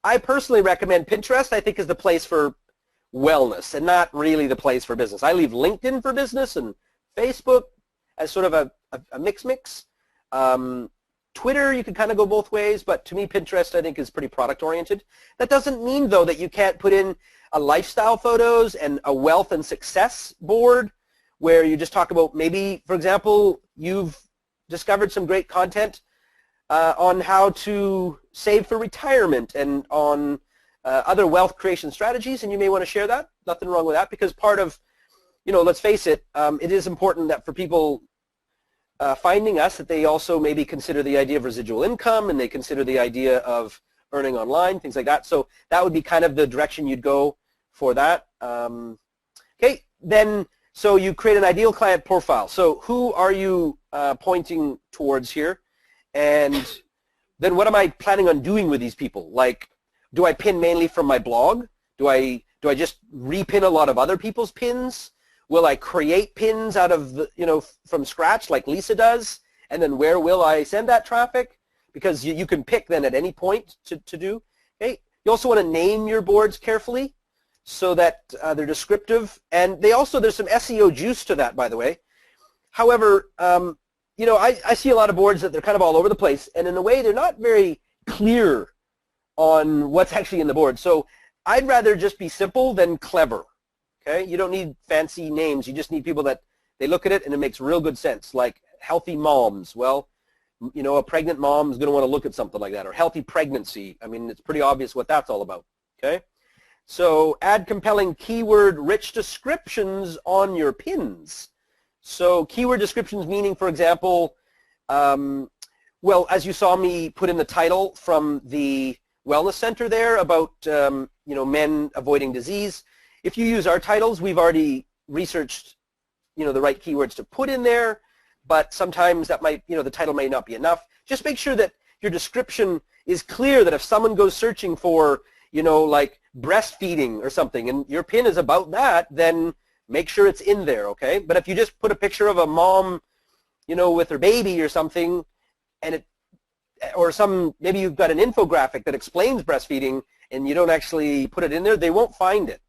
I personally recommend Pinterest, I think, is the place for wellness and not really the place for business. I leave LinkedIn for business and Facebook as sort of a mix. Twitter, you can kind of go both ways, but to me, Pinterest, I think, is pretty product-oriented. That doesn't mean, though, that you can't put in a lifestyle photos and a wealth and success board where you just talk about maybe, for example, you've discovered some great content on how to save for retirement and on other wealth creation strategies, and you may want to share that. Nothing wrong with that, because part of, you know, let's face it, it is important that for people finding us that they also maybe consider the idea of residual income, and they consider the idea of earning online, things like that. So that would be kind of the direction you'd go for that. Okay, then so you create an ideal client profile. So who are you pointing towards here? And then what am I planning on doing with these people? Like, do I pin mainly from my blog? Do I just repin a lot of other people's pins? Will I create pins out of the, you know, from scratch like Lisa does? And then where will I send that traffic? Because you can pick then at any point to do. Okay. You also want to name your boards carefully so that they're descriptive. And there's some SEO juice to that, by the way. However, you know, I see a lot of boards that they're kind of all over the place, and in a way they're not very clear on what's actually in the board. So I'd rather just be simple than clever. Okay, you don't need fancy names. You just need people that they look at it and it makes real good sense. Like healthy moms. Well, you know, a pregnant mom is going to want to look at something like that. Or healthy pregnancy. I mean, it's pretty obvious what that's all about. Okay, so add compelling keyword-rich descriptions on your pins. So keyword descriptions meaning, for example, well, as you saw me put in the title from the Wellness Center there about you know, men avoiding disease. If you use our titles, we've already researched, you know, the right keywords to put in there, but sometimes that might, you know, the title may not be enough. Just make sure that your description is clear, that if someone goes searching for, you know, like breastfeeding or something, and your pin is about that, then make sure it's in there, okay? But if you just put a picture of a mom, you know, with her baby or something, and it, or some, maybe you've got an infographic that explains breastfeeding and you don't actually put it in there, they won't find it.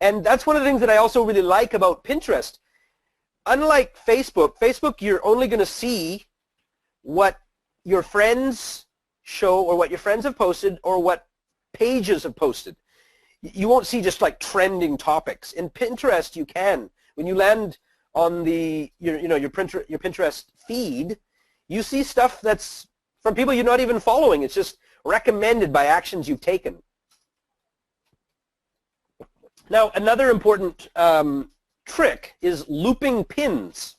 And that's one of the things that I also really like about Pinterest. Unlike Facebook, you're only going to see what your friends show or what your friends have posted or what pages have posted. You won't see just like trending topics. In Pinterest, you can. When you land on the your Pinterest feed, you see stuff that's from people you're not even following. It's just recommended by actions you've taken. Now, another important trick is looping pins,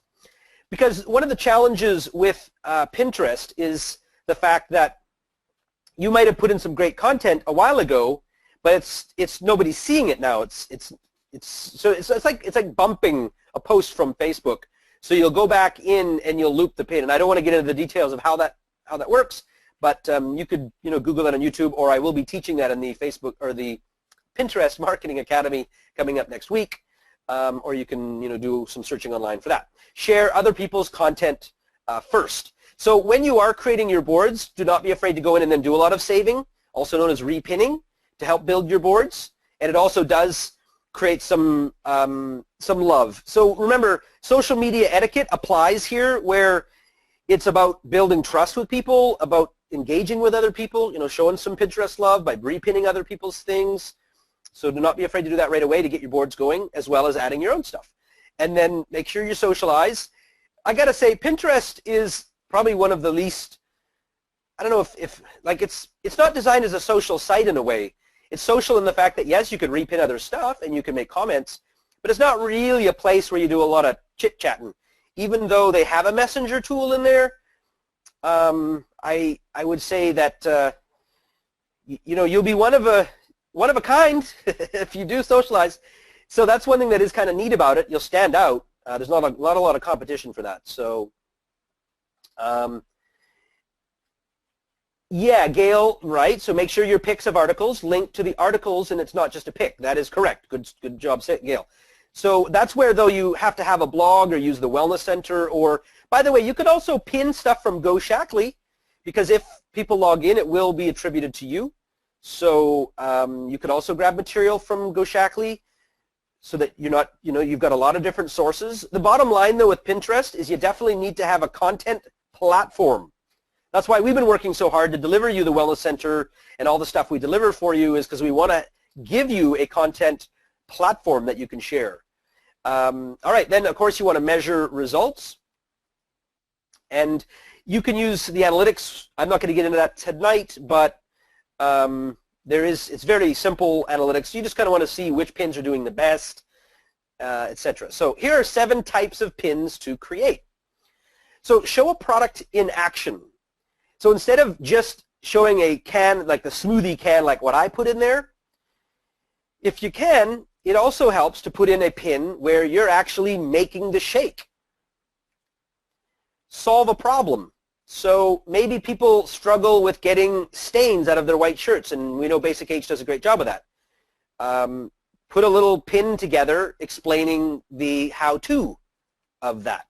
because one of the challenges with Pinterest is the fact that you might have put in some great content a while ago, but it's nobody's seeing it now. It's like bumping a post from Facebook. So you'll go back in and you'll loop the pin. And I don't want to get into the details of how that works, but you could, you know, Google that on YouTube, or I will be teaching that in the Facebook or the Pinterest Marketing Academy coming up next week, or you can, you know, do some searching online for that. Share other people's content first. So when you are creating your boards, do not be afraid to go in and then do a lot of saving, also known as repinning, to help build your boards. And it also does create some love. So remember, social media etiquette applies here, where it's about building trust with people, about engaging with other people, you know, showing some Pinterest love by repinning other people's things. So do not be afraid to do that right away to get your boards going, as well as adding your own stuff. And then make sure you socialize. I got to say, Pinterest is probably one of the least, I don't know if like it's not designed as a social site in a way. It's social in the fact that, yes, you can repin other stuff and you can make comments, but it's not really a place where you do a lot of chit-chatting. Even though they have a messenger tool in there, I would say that you know, you'll be one of a kind if you do socialize. So that's one thing that is kind of neat about it. You'll stand out. There's not a lot of competition for that. So yeah, Gail, right. So make sure your pics of articles link to the articles, and it's not just a pic. That is correct. Good job, Gail. So that's where, though, you have to have a blog or use the Wellness Center. Or, by the way, you could also pin stuff from Go Shaklee, because if people log in, it will be attributed to you. So you could also grab material from Go Shaklee, so that you're not, you know, you've got a lot of different sources. The bottom line, though, with Pinterest is you definitely need to have a content platform. That's why we've been working so hard to deliver you the Wellness Center, and all the stuff we deliver for you is because we want to give you a content platform that you can share. All right, then of course you want to measure results, and you can use the analytics. I'm not going to get into that tonight, but it's very simple analytics. You just kind of want to see which pins are doing the best, etc. So here are 7 types of pins to create. So show a product in action. So instead of just showing a can, like the smoothie can, like what I put in there, if you can, it also helps to put in a pin where you're actually making the shake. Solve a problem. So maybe people struggle with getting stains out of their white shirts, and we know Basic H does a great job of that. Put a little pin together explaining the how-to of that.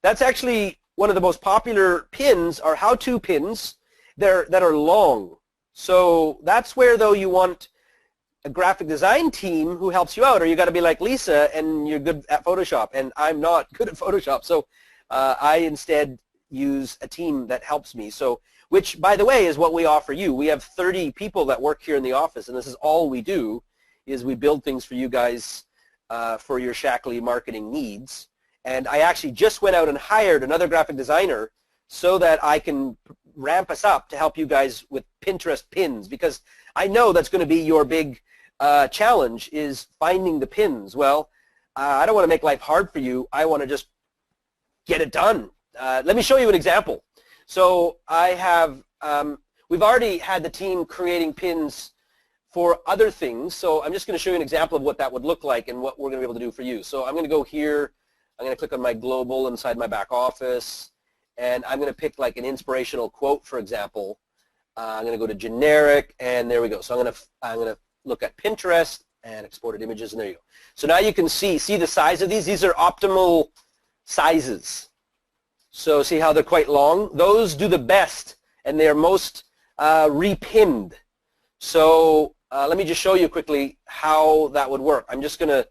That's actually one of the most popular pins, are how-to pins that are long. So that's where, though, you want a graphic design team who helps you out, or you got to be like Lisa and you're good at Photoshop, and I'm not good at Photoshop. So I instead use a team that helps me. So, which, by the way, is what we offer you. We have 30 people that work here in the office, and this is all we do, is we build things for you guys for your Shaklee marketing needs. And I actually just went out and hired another graphic designer so that I can ramp us up to help you guys with Pinterest pins, because I know that's going to be your big challenge, is finding the pins. Well, I don't want to make life hard for you. I want to just get it done. Let me show you an example. So I have, we've already had the team creating pins for other things. So I'm just going to show you an example of what that would look like and what we're going to be able to do for you. So I'm going to go here. I'm going to click on my global inside my back office, and I'm going to pick like an inspirational quote, for example. I'm going to go to generic, and there we go. So I'm going to look at Pinterest and exported images, and there you go. So now you can see the size of these. These are optimal sizes. So see how they're quite long? Those do the best, and they're most repinned. So let me just show you quickly how that would work. I'm just going to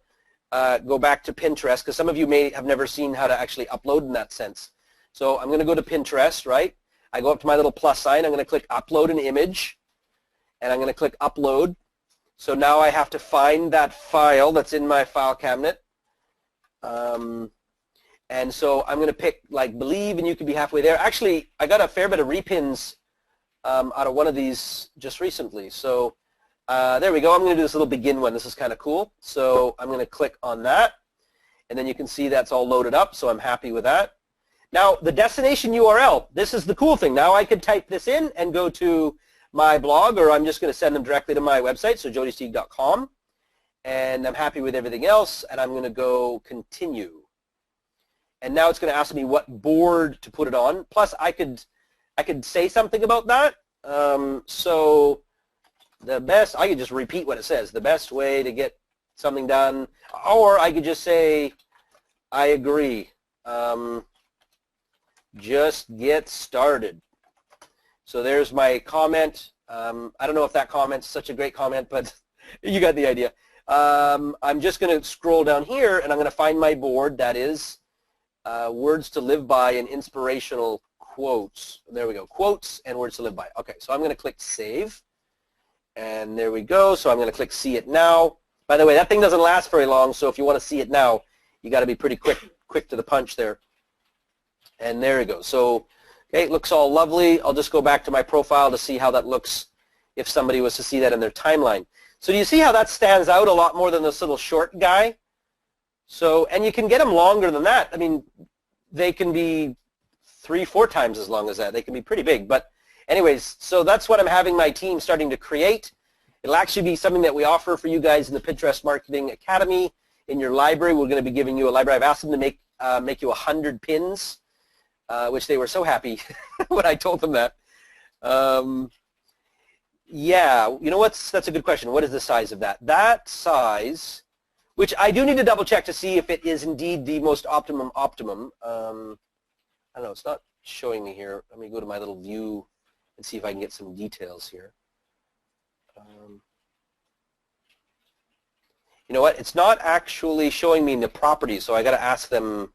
go back to Pinterest, because some of you may have never seen how to actually upload in that sense. So I'm going to go to Pinterest, right? I go up to my little plus sign. I'm going to click Upload an Image, and I'm going to click Upload. So now I have to find that file that's in my file cabinet. And so I'm going to pick like Believe and You Can Be Halfway There. Actually, I got a fair bit of repins out of one of these just recently. So there we go. I'm going to do this little begin one. This is kind of cool. So I'm going to click on that, and then you can see that's all loaded up, so I'm happy with that. Now, the destination URL, this is the cool thing. Now I could type this in and go to my blog, or I'm just going to send them directly to my website, so jodysteig.com, and I'm happy with everything else, and I'm going to go Continue. And now it's going to ask me what board to put it on. Plus, I could say something about that. So the best, I could just repeat what it says. The best way to get something done, or I could just say, I agree. Just get started. So there's my comment. I don't know if that comment's such a great comment, but you got the idea. I'm just going to scroll down here, and I'm going to find my board. That is Words to Live By and Inspirational Quotes. There we go. Quotes and Words to Live By. Okay, so I'm going to click Save. And there we go. So I'm going to click See It Now. By the way, that thing doesn't last very long, so if you want to see it now, you got to be pretty quick to the punch there. And there we go. So, okay, it looks all lovely. I'll just go back to my profile to see how that looks if somebody was to see that in their timeline. So do you see how that stands out a lot more than this little short guy? So, and you can get them longer than that. I mean, they can be 3-4 times as long as that. They can be pretty big. But anyways, so that's what I'm having my team starting to create. It'll actually be something that we offer for you guys in the Pinterest Marketing Academy. In your library, we're going to be giving you a library. I've asked them to make you 100 pins, which they were so happy when I told them that. Yeah, you know that's a good question. What is the size of that? That size, which I do need to double check to see if it is indeed the most optimum. I don't know, it's not showing me here. Let me go to my little view and see if I can get some details here. You know what? It's not actually showing me the properties, so I got to ask them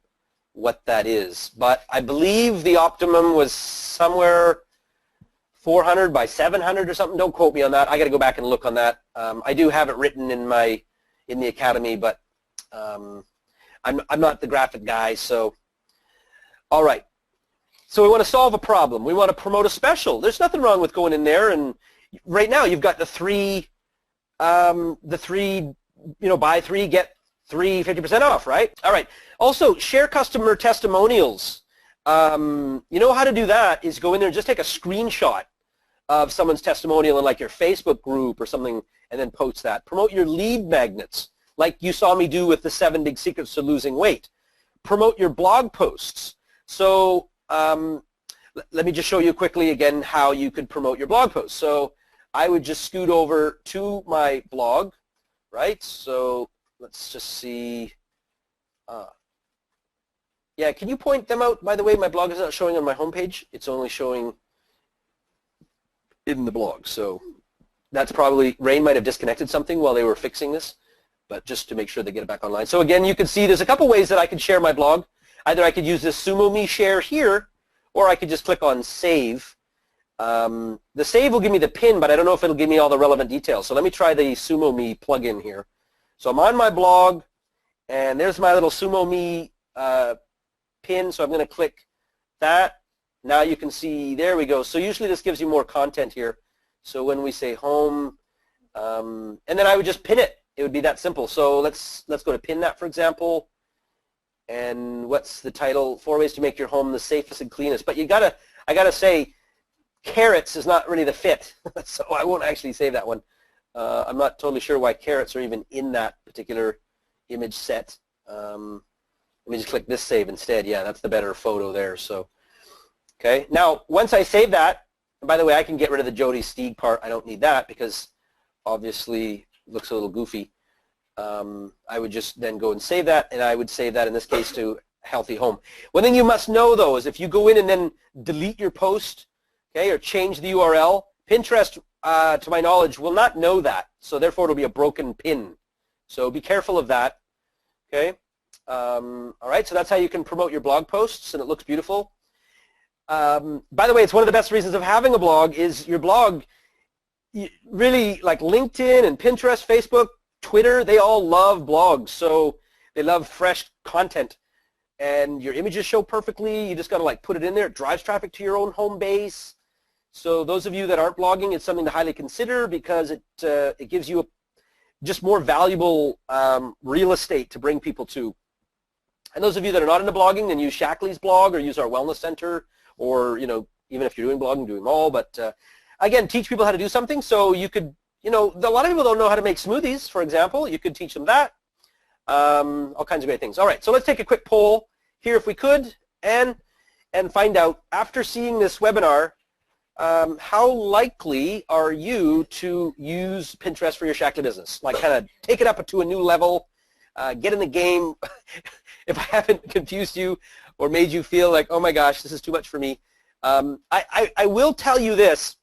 what that is. But I believe the optimum was somewhere 400 by 700 or something. Don't quote me on that. I got to go back and look on that. I do have it written in the academy, but I'm not the graphic guy. So, all right. So we want to solve a problem. We want to promote a special. There's nothing wrong with going in there, and right now you've got the three, buy 3, get 3 50% off, right? All right. Also, share customer testimonials. You know how to do that is go in there and just take a screenshot of someone's testimonial in like your Facebook group or something, and then post that. Promote your lead magnets, like you saw me do with the 7 Big Secrets to Losing Weight. Promote your blog posts. So let me just show you quickly again how you could promote your blog posts. So I would just scoot over to my blog, right? So let's just see. Yeah, can you point them out? By the way, my blog is not showing on my homepage. It's only showing in the blog. So that's probably, Rain might have disconnected something while they were fixing this, but just to make sure they get it back online. So again, you can see there's a couple ways that I could share my blog. Either I could use this Sumo Me share here, or I could just click on Save. The Save will give me the pin, but I don't know if it'll give me all the relevant details. So let me try the SumoMe plugin here. So I'm on my blog, and there's my little SumoMe pin, so I'm going to click that. Now you can see, there we go. So usually this gives you more content here. So when we say home, and then I would just pin it. It would be that simple. So let's go to pin that, for example. And what's the title? 4 ways to make your home the safest and cleanest. But I gotta say, carrots is not really the fit. So I won't actually save that one. I'm not totally sure why carrots are even in that particular image set. Let me just click this save instead. Yeah, that's the better photo there. So, okay. Now, once I save that, and by the way, I can get rid of the Jody Steig part. I don't need that because obviously it looks a little goofy. I would just then go and save that, and I would save that in this case to Healthy Home. One thing you must know, though, is if you go in and then delete your post, okay, or change the URL, Pinterest, to my knowledge, will not know that. So therefore, it'll be a broken pin. So be careful of that. Okay. All right. So that's how you can promote your blog posts, and it looks beautiful. By the way, it's one of the best reasons of having a blog is your blog. Really, like LinkedIn and Pinterest, Facebook, Twitter, they all love blogs. So they love fresh content, and your images show perfectly. You just got to like put it in there. It drives traffic to your own home base. So those of you that aren't blogging, it's something to highly consider because it gives you just more valuable real estate to bring people to. And those of you that are not into blogging, then use Shaklee's blog or use our Wellness Center, or even if you're doing blogging, do them all. But again, teach people how to do something. So you could, a lot of people don't know how to make smoothies, for example. You could teach them that. All kinds of great things. All right, so let's take a quick poll here if we could, and find out, after seeing this webinar, how likely are you to use Pinterest for your Shaklee business? Like, kind of take it up to a new level, get in the game. If I haven't confused you or made you feel like, oh my gosh, this is too much for me, I will tell you this.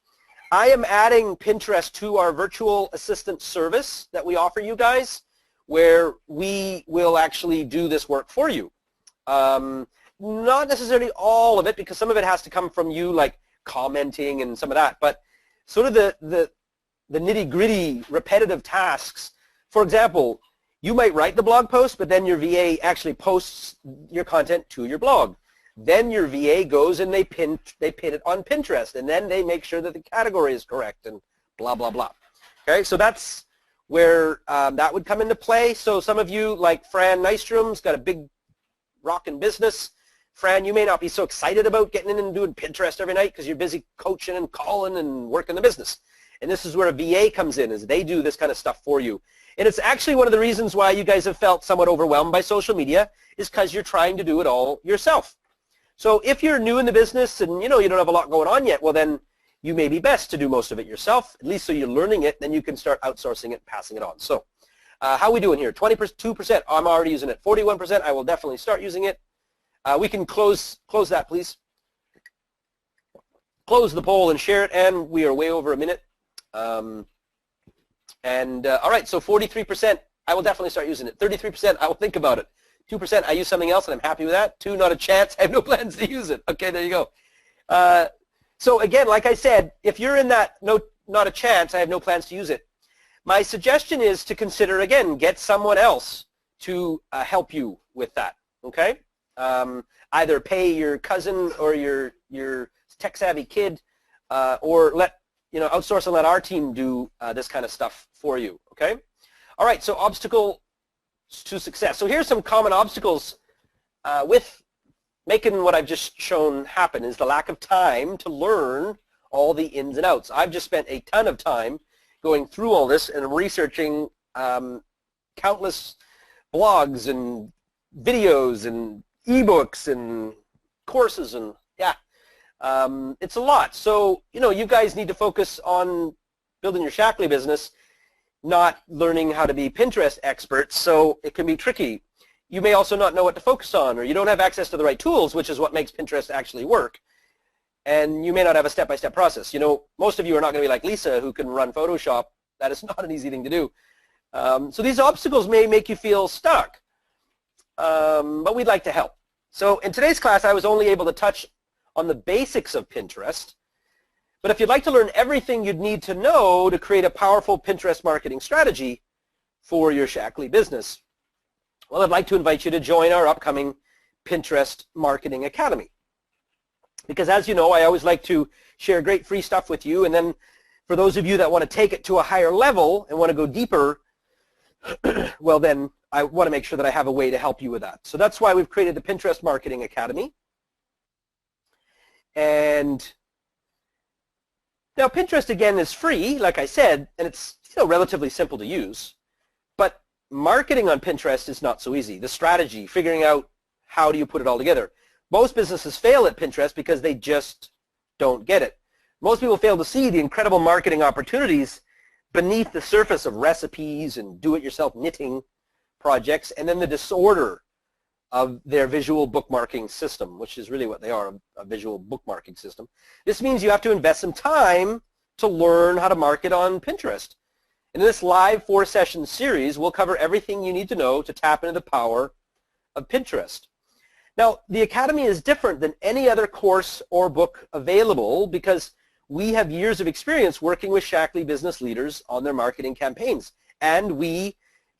I am adding Pinterest to our virtual assistant service that we offer you guys, where we will actually do this work for you. Not necessarily all of it, because some of it has to come from you, like commenting and some of that, but sort of the nitty-gritty repetitive tasks. For example, you might write the blog post, but then your VA actually posts your content to your blog. Then your VA goes and they pin it on Pinterest, and then they make sure that the category is correct and blah, blah, blah. Okay, so that's where that would come into play. So some of you, like Fran Nystrom's got a big rockin' business. Fran, you may not be so excited about getting in and doing Pinterest every night because you're busy coaching and calling and working the business. And this is where a VA comes in, is they do this kind of stuff for you. And it's actually one of the reasons why you guys have felt somewhat overwhelmed by social media, is because you're trying to do it all yourself. So if you're new in the business and you don't have a lot going on yet, well then you may be best to do most of it yourself, at least so you're learning it, then you can start outsourcing it, passing it on. So how are we doing here? 22%, I'm already using it. 41%, I will definitely start using it. We can close that, please. Close the poll and share it, and we are way over a minute. All right, so 43%, I will definitely start using it. 33%, I will think about it. 2%, I use something else, and I'm happy with that. 2, not a chance, I have no plans to use it. Okay, there you go. So again, like I said, if you're in that not a chance, I have no plans to use it, my suggestion is to consider, again, get someone else to help you with that, okay? Either pay your cousin or your tech-savvy kid, or outsource and let our team do this kind of stuff for you, okay? All right, so obstacle to success. So here's some common obstacles with making what I've just shown happen, is the lack of time to learn all the ins and outs. I've just spent a ton of time going through all this and researching countless blogs and videos and ebooks and courses, and yeah, it's a lot. So you guys need to focus on building your Shaklee business, not learning how to be Pinterest experts, so it can be tricky. You may also not know what to focus on, or you don't have access to the right tools, which is what makes Pinterest actually work. And you may not have a step-by-step process. Most of you are not going to be like Lisa, who can run Photoshop. That is not an easy thing to do. So these obstacles may make you feel stuck, but we'd like to help. So in today's class, I was only able to touch on the basics of Pinterest. But if you'd like to learn everything you'd need to know to create a powerful Pinterest marketing strategy for your Shaklee business, well, I'd like to invite you to join our upcoming Pinterest Marketing Academy. Because as you know, I always like to share great free stuff with you, and then for those of you that want to take it to a higher level and want to go deeper, well then I want to make sure that I have a way to help you with that. So that's why we've created the Pinterest Marketing Academy. And now Pinterest again is free, like I said, and it's relatively simple to use. But marketing on Pinterest is not so easy. The strategy, figuring out how do you put it all together. Most businesses fail at Pinterest because they just don't get it. Most people fail to see the incredible marketing opportunities beneath the surface of recipes and do-it-yourself knitting projects, and then the disorder of their visual bookmarking system, which is really what they are, a visual bookmarking system. This means you have to invest some time to learn how to market on Pinterest. In this live 4-session series, we'll cover everything you need to know to tap into the power of Pinterest. Now, the Academy is different than any other course or book available because we have years of experience working with Shaklee business leaders on their marketing campaigns, and we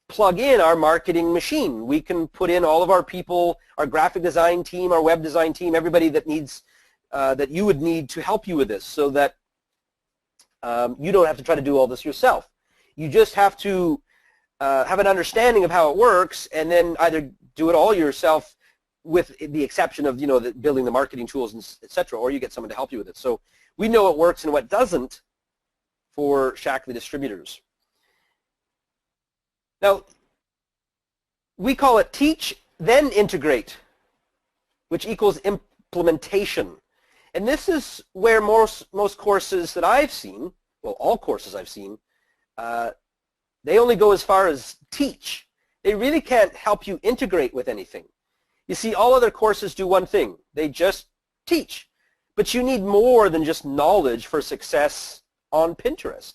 plug in our marketing machine. We can put in all of our people, our graphic design team, our web design team, everybody that needs, that you would need to help you with this, so that you don't have to try to do all this yourself. You just have to have an understanding of how it works, and then either do it all yourself, with the exception of building the marketing tools and etc., or you get someone to help you with it. So we know what works and what doesn't for Shaklee distributors. Now, we call it teach, then integrate, which equals implementation. And this is where most courses that I've seen, well, all courses I've seen, they only go as far as teach. They really can't help you integrate with anything. You see, all other courses do one thing. They just teach. But you need more than just knowledge for success on Pinterest.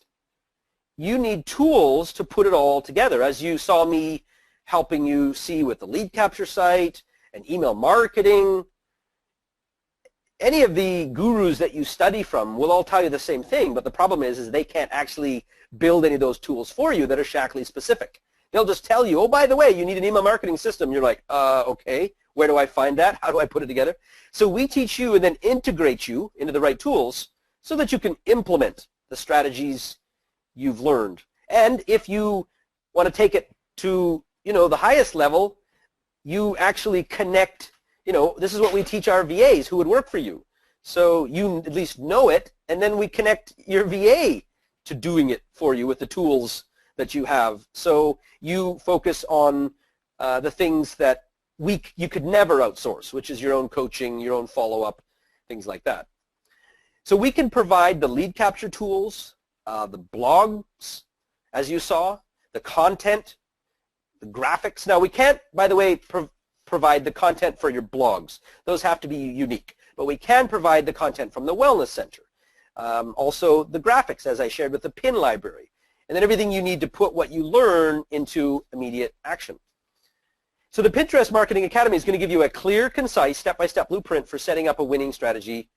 You need tools to put it all together, as you saw me helping you see with the lead capture site and email marketing. Any of the gurus that you study from will all tell you the same thing, but the problem is they can't actually build any of those tools for you that are Shaklee specific. They'll just tell you, oh, by the way, you need an email marketing system. You're like, okay, where do I find that? How do I put it together? So we teach you and then integrate you into the right tools so that you can implement the strategies you've learned. And if you want to take it to, the highest level, you actually connect, this is what we teach our VAs who would work for you. So you at least know it, and then we connect your VA to doing it for you with the tools that you have. So you focus on the things that you could never outsource, which is your own coaching, your own follow-up, things like that. So we can provide the lead capture tools, the blogs, as you saw, the content, the graphics. Now we can't, by the way, provide the content for your blogs. Those have to be unique. But we can provide the content from the Wellness Center. Also the graphics, as I shared with the pin library. And then everything you need to put what you learn into immediate action. So the Pinterest Marketing Academy is going to give you a clear, concise, step-by-step blueprint for setting up a winning strategy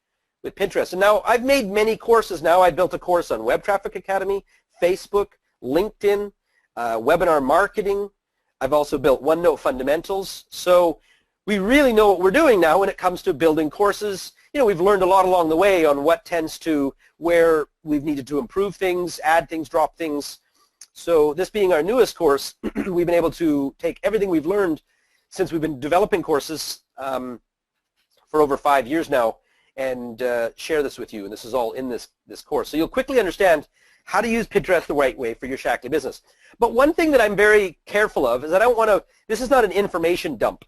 with Pinterest. And now I've made many courses now. I built a course on Web Traffic Academy, Facebook, LinkedIn, webinar marketing. I've also built OneNote fundamentals. So we really know what we're doing now when it comes to building courses. We've learned a lot along the way on what tends to, where we've needed to improve things, add things, drop things. So this being our newest course, we've been able to take everything we've learned since we've been developing courses for over 5 years now and share this with you. And this is all in this course. So you'll quickly understand how to use Pinterest the right way for your Shaklee business. But one thing that I'm very careful of is that I don't want to, this is not an information dump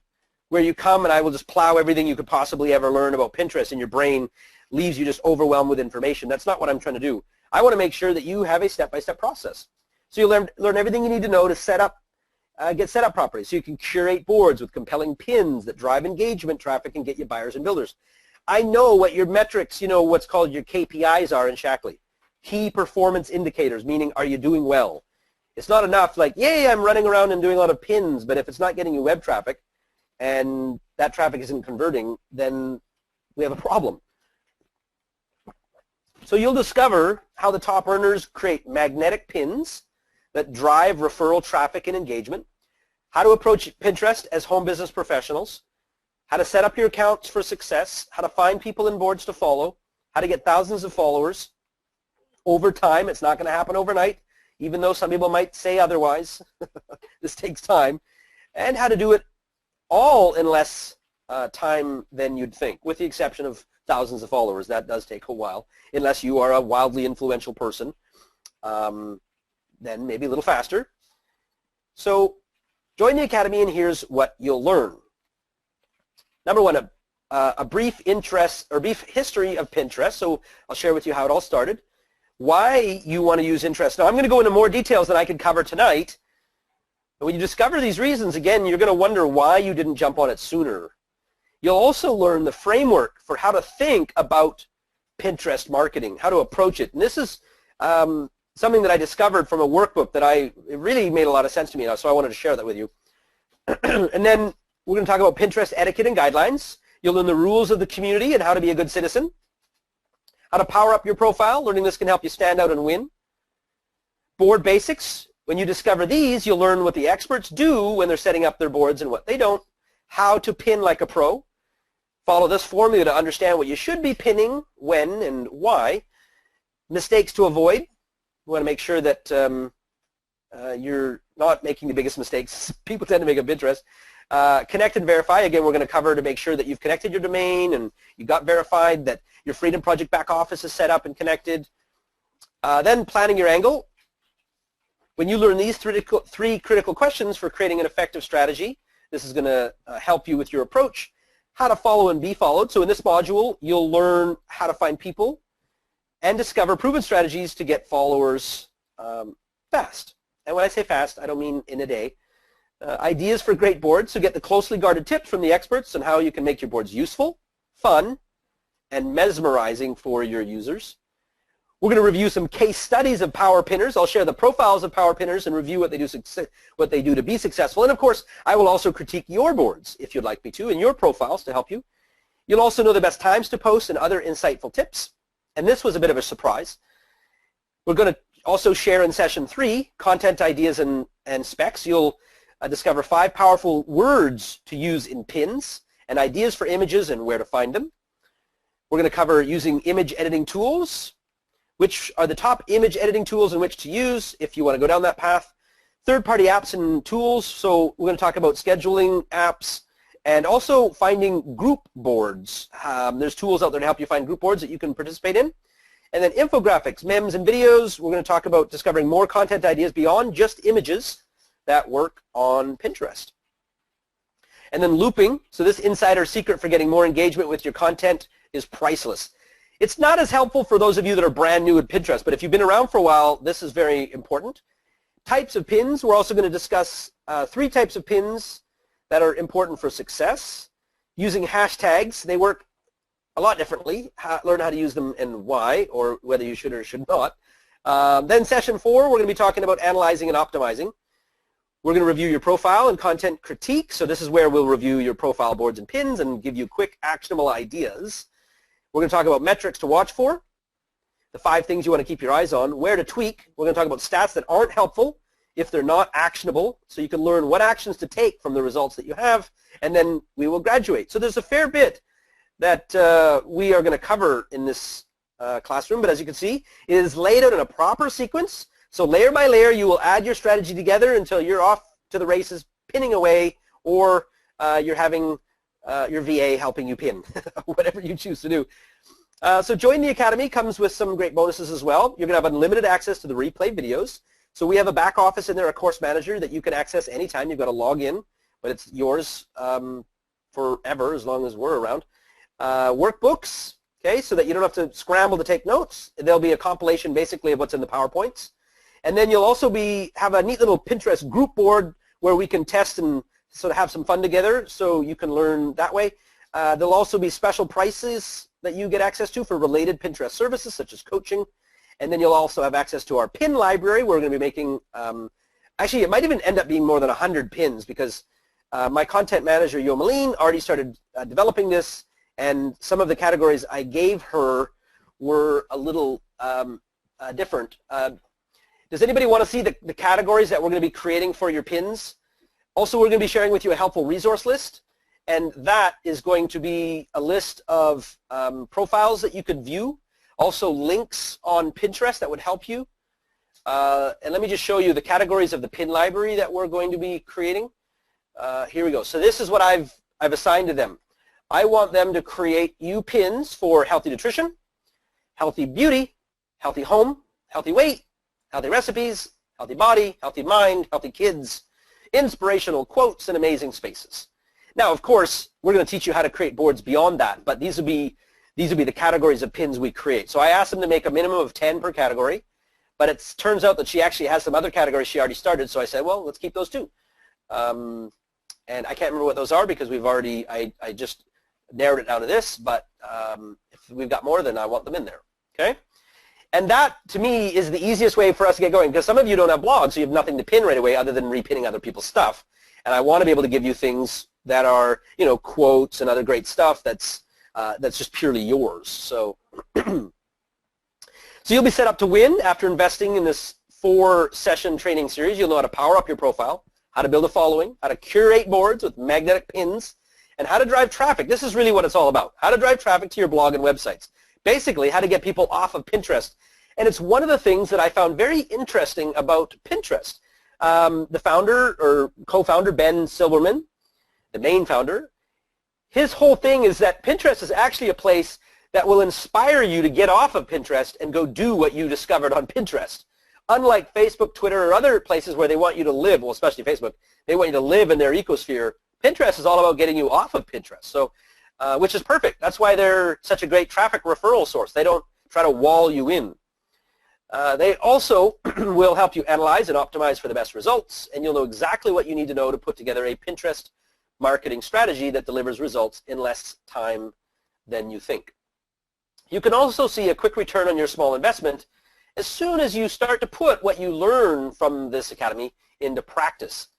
where you come and I will just plow everything you could possibly ever learn about Pinterest and your brain leaves you just overwhelmed with information. That's not what I'm trying to do. I want to make sure that you have a step-by-step process. So you learn everything you need to know to set up, get set up properly. So you can curate boards with compelling pins that drive engagement traffic and get you buyers and builders. I know what your metrics, what's called your KPIs are in Shaklee. Key performance indicators, meaning are you doing well? It's not enough like, yay, I'm running around and doing a lot of pins, but if it's not getting you web traffic and that traffic isn't converting, then we have a problem. So you'll discover how the top earners create magnetic pins that drive referral traffic and engagement, how to approach Pinterest as home business professionals, how to set up your accounts for success, how to find people and boards to follow, how to get thousands of followers over time. It's not going to happen overnight, even though some people might say otherwise. This takes time. And how to do it all in less time than you'd think, with the exception of thousands of followers. That does take a while, unless you are a wildly influential person. Then maybe a little faster. So join the Academy, and here's what you'll learn. Number one, a brief history of Pinterest. So I'll share with you how it all started, why you want to use Pinterest. Now I'm going to go into more details than I could cover tonight. But when you discover these reasons, again, you're going to wonder why you didn't jump on it sooner. You'll also learn the framework for how to think about Pinterest marketing, how to approach it. And this is something that I discovered from a workbook that it really made a lot of sense to me, so I wanted to share that with you. And then we're going to talk about Pinterest etiquette and guidelines. You'll learn the rules of the community and how to be a good citizen, how to power up your profile. Learning this can help you stand out and win. Board basics. When you discover these, you'll learn what the experts do when they're setting up their boards and what they don't. How to pin like a pro. Follow this formula to understand what you should be pinning, when, and why. Mistakes to avoid. You want to make sure that you're not making the biggest mistakes people tend to make on Pinterest. Connect and verify. Again, we're going to cover to make sure that you've connected your domain and you got verified, that your Freedom Project back office is set up and connected. Then planning your angle. When you learn these three critical questions for creating an effective strategy, this is going to help you with your approach. How to follow and be followed. So in this module, you'll learn how to find people and discover proven strategies to get followers fast. And when I say fast, I don't mean in a day. Ideas for great boards. So get the closely guarded tips from the experts on how you can make your boards useful, fun, and mesmerizing for your users. We're going to review some case studies of power pinners. I'll share the profiles of power pinners and review what they do to be successful. And of course, I will also critique your boards, if you'd like me to, and your profiles to help you. You'll also know the best times to post and other insightful tips. And this was a bit of a surprise. We're going to also share in session 3 content ideas and specs. You'll discover 5 powerful words to use in pins and ideas for images and where to find them. We're going to cover using image editing tools, which are the top image editing tools in which to use if you want to go down that path. Third-party apps and tools. So we're going to talk about scheduling apps and also finding group boards. There's tools out there to help you find group boards that you can participate in. And then infographics, memes, and videos. We're going to talk about discovering more content ideas beyond just images that work on Pinterest. And then looping. So this insider secret for getting more engagement with your content is priceless. It's not as helpful for those of you that are brand new at Pinterest, but if you've been around for a while, this is very important. Types of pins. We're also going to discuss 3 types of pins that are important for success. Using hashtags. They work a lot differently. Learn how to use them and why, or whether you should or should not. Then session 4, we're going to be talking about analyzing and optimizing. We're going to review your profile and content critique. So this is where we'll review your profile boards and pins and give you quick, actionable ideas. We're going to talk about metrics to watch for, the 5 things you want to keep your eyes on, where to tweak. We're going to talk about stats that aren't helpful if they're not actionable, so you can learn what actions to take from the results that you have, and then we will graduate. So there's a fair bit that we are going to cover in this classroom, but as you can see, it is laid out in a proper sequence. So layer by layer, you will add your strategy together until you're off to the races, pinning away, or you're having your VA helping you pin, whatever you choose to do. So join the Academy. Comes with some great bonuses as well. You're going to have unlimited access to the replay videos. So we have a back office in there, a course manager that you can access anytime. You've got to log in, but it's yours forever as long as we're around. Workbooks, okay, so that you don't have to scramble to take notes. There'll be a compilation basically of what's in the PowerPoints. And then you'll also have a neat little Pinterest group board where we can test and sort of have some fun together, so you can learn that way. There'll also be special prices that you get access to for related Pinterest services such as coaching. And then you'll also have access to our pin library. We're going to be making, actually it might even end up being more than 100 pins, because my content manager, Yo Malene, already started developing this, and some of the categories I gave her were a little different. Does anybody want to see the categories that we're going to be creating for your pins? Also, we're going to be sharing with you a helpful resource list, and that is going to be a list of profiles that you could view, also links on Pinterest that would help you. And let me just show you the categories of the pin library that we're going to be creating. Here we go. So this is what I've assigned to them. I want them to create you pins for healthy nutrition, healthy beauty, healthy home, healthy weight, healthy recipes, healthy body, healthy mind, healthy kids, inspirational quotes, and amazing spaces. Now, of course, we're going to teach you how to create boards beyond that, but these will be the categories of pins we create. So I asked them to make a minimum of 10 per category, but it turns out that she actually has some other categories she already started, so I said, well, let's keep those too. And I can't remember what those are because we've already, I just narrowed it down to this, but if we've got more, then I want them in there, okay? And that, to me, is the easiest way for us to get going, because some of you don't have blogs, so you have nothing to pin right away other than repinning other people's stuff. And I want to be able to give you things that are, you know, quotes and other great stuff that's just purely yours. So, so you'll be set up to win after investing in this 4-session training series. You'll know how to power up your profile, how to build a following, how to curate boards with magnetic pins, and how to drive traffic. This is really what it's all about, how to drive traffic to your blog and websites. Basically, how to get people off of Pinterest. And it's one of the things that I found very interesting about Pinterest. The founder or co-founder, Ben Silbermann, the main founder, his whole thing is that Pinterest is actually a place that will inspire you to get off of Pinterest and go do what you discovered on Pinterest. Unlike Facebook, Twitter, or other places where they want you to live, well, especially Facebook, they want you to live in their ecosphere, Pinterest is all about getting you off of Pinterest. So, which is perfect. That's why they're such a great traffic referral source. They don't try to wall you in. They also will help you analyze and optimize for the best results, and you'll know exactly what you need to know to put together a Pinterest marketing strategy that delivers results in less time than you think. You can also see a quick return on your small investment as soon as you start to put what you learn from this academy into practice,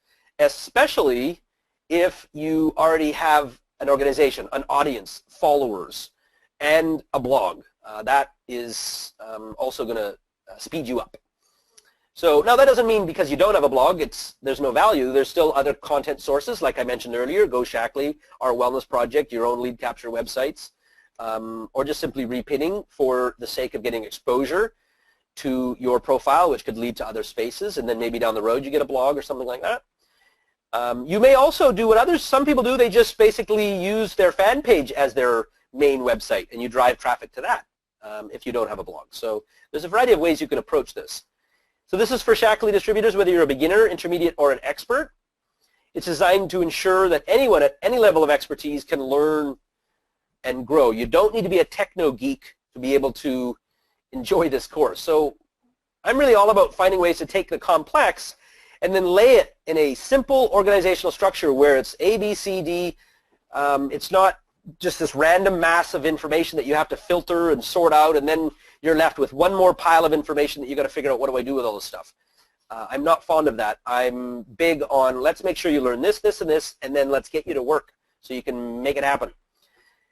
especially if you already have an organization, an audience, followers, and a blog. That is also going to speed you up. So now that doesn't mean because you don't have a blog, there's no value. There's still other content sources, like I mentioned earlier, Go Shaklee, our wellness project, your own lead capture websites, or just simply repinning for the sake of getting exposure to your profile, which could lead to other spaces, and then maybe down the road you get a blog or something like that. You may also do what some people do. They just basically use their fan page as their main website, and you drive traffic to that if you don't have a blog. So there's a variety of ways you can approach this. So this is for Shaklee distributors, whether you're a beginner, intermediate, or an expert. It's designed to ensure that anyone at any level of expertise can learn and grow. You don't need to be a techno geek to be able to enjoy this course. So I'm really all about finding ways to take the complex and then lay it in a simple organizational structure where it's A, B, C, D. It's not just this random mass of information that you have to filter and sort out, and then you're left with one more pile of information that you got to figure out, what do I do with all this stuff? I'm not fond of that. I'm big on let's make sure you learn this, this, and this, and then let's get you to work so you can make it happen.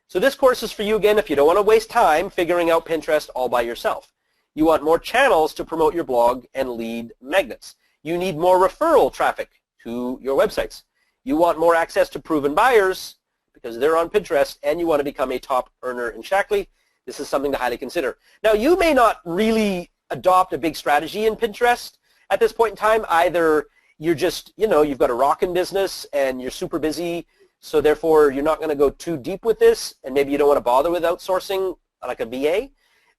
So this course is for you, again, if you don't want to waste time figuring out Pinterest all by yourself. You want more channels to promote your blog and lead magnets. You need more referral traffic to your websites. You want more access to proven buyers because they're on Pinterest, and you want to become a top earner in Shaklee. This is something to highly consider. Now, you may not really adopt a big strategy in Pinterest at this point in time. Either you're just, you've got a rockin' business and you're super busy, so therefore you're not going to go too deep with this, and maybe you don't want to bother with outsourcing like a VA.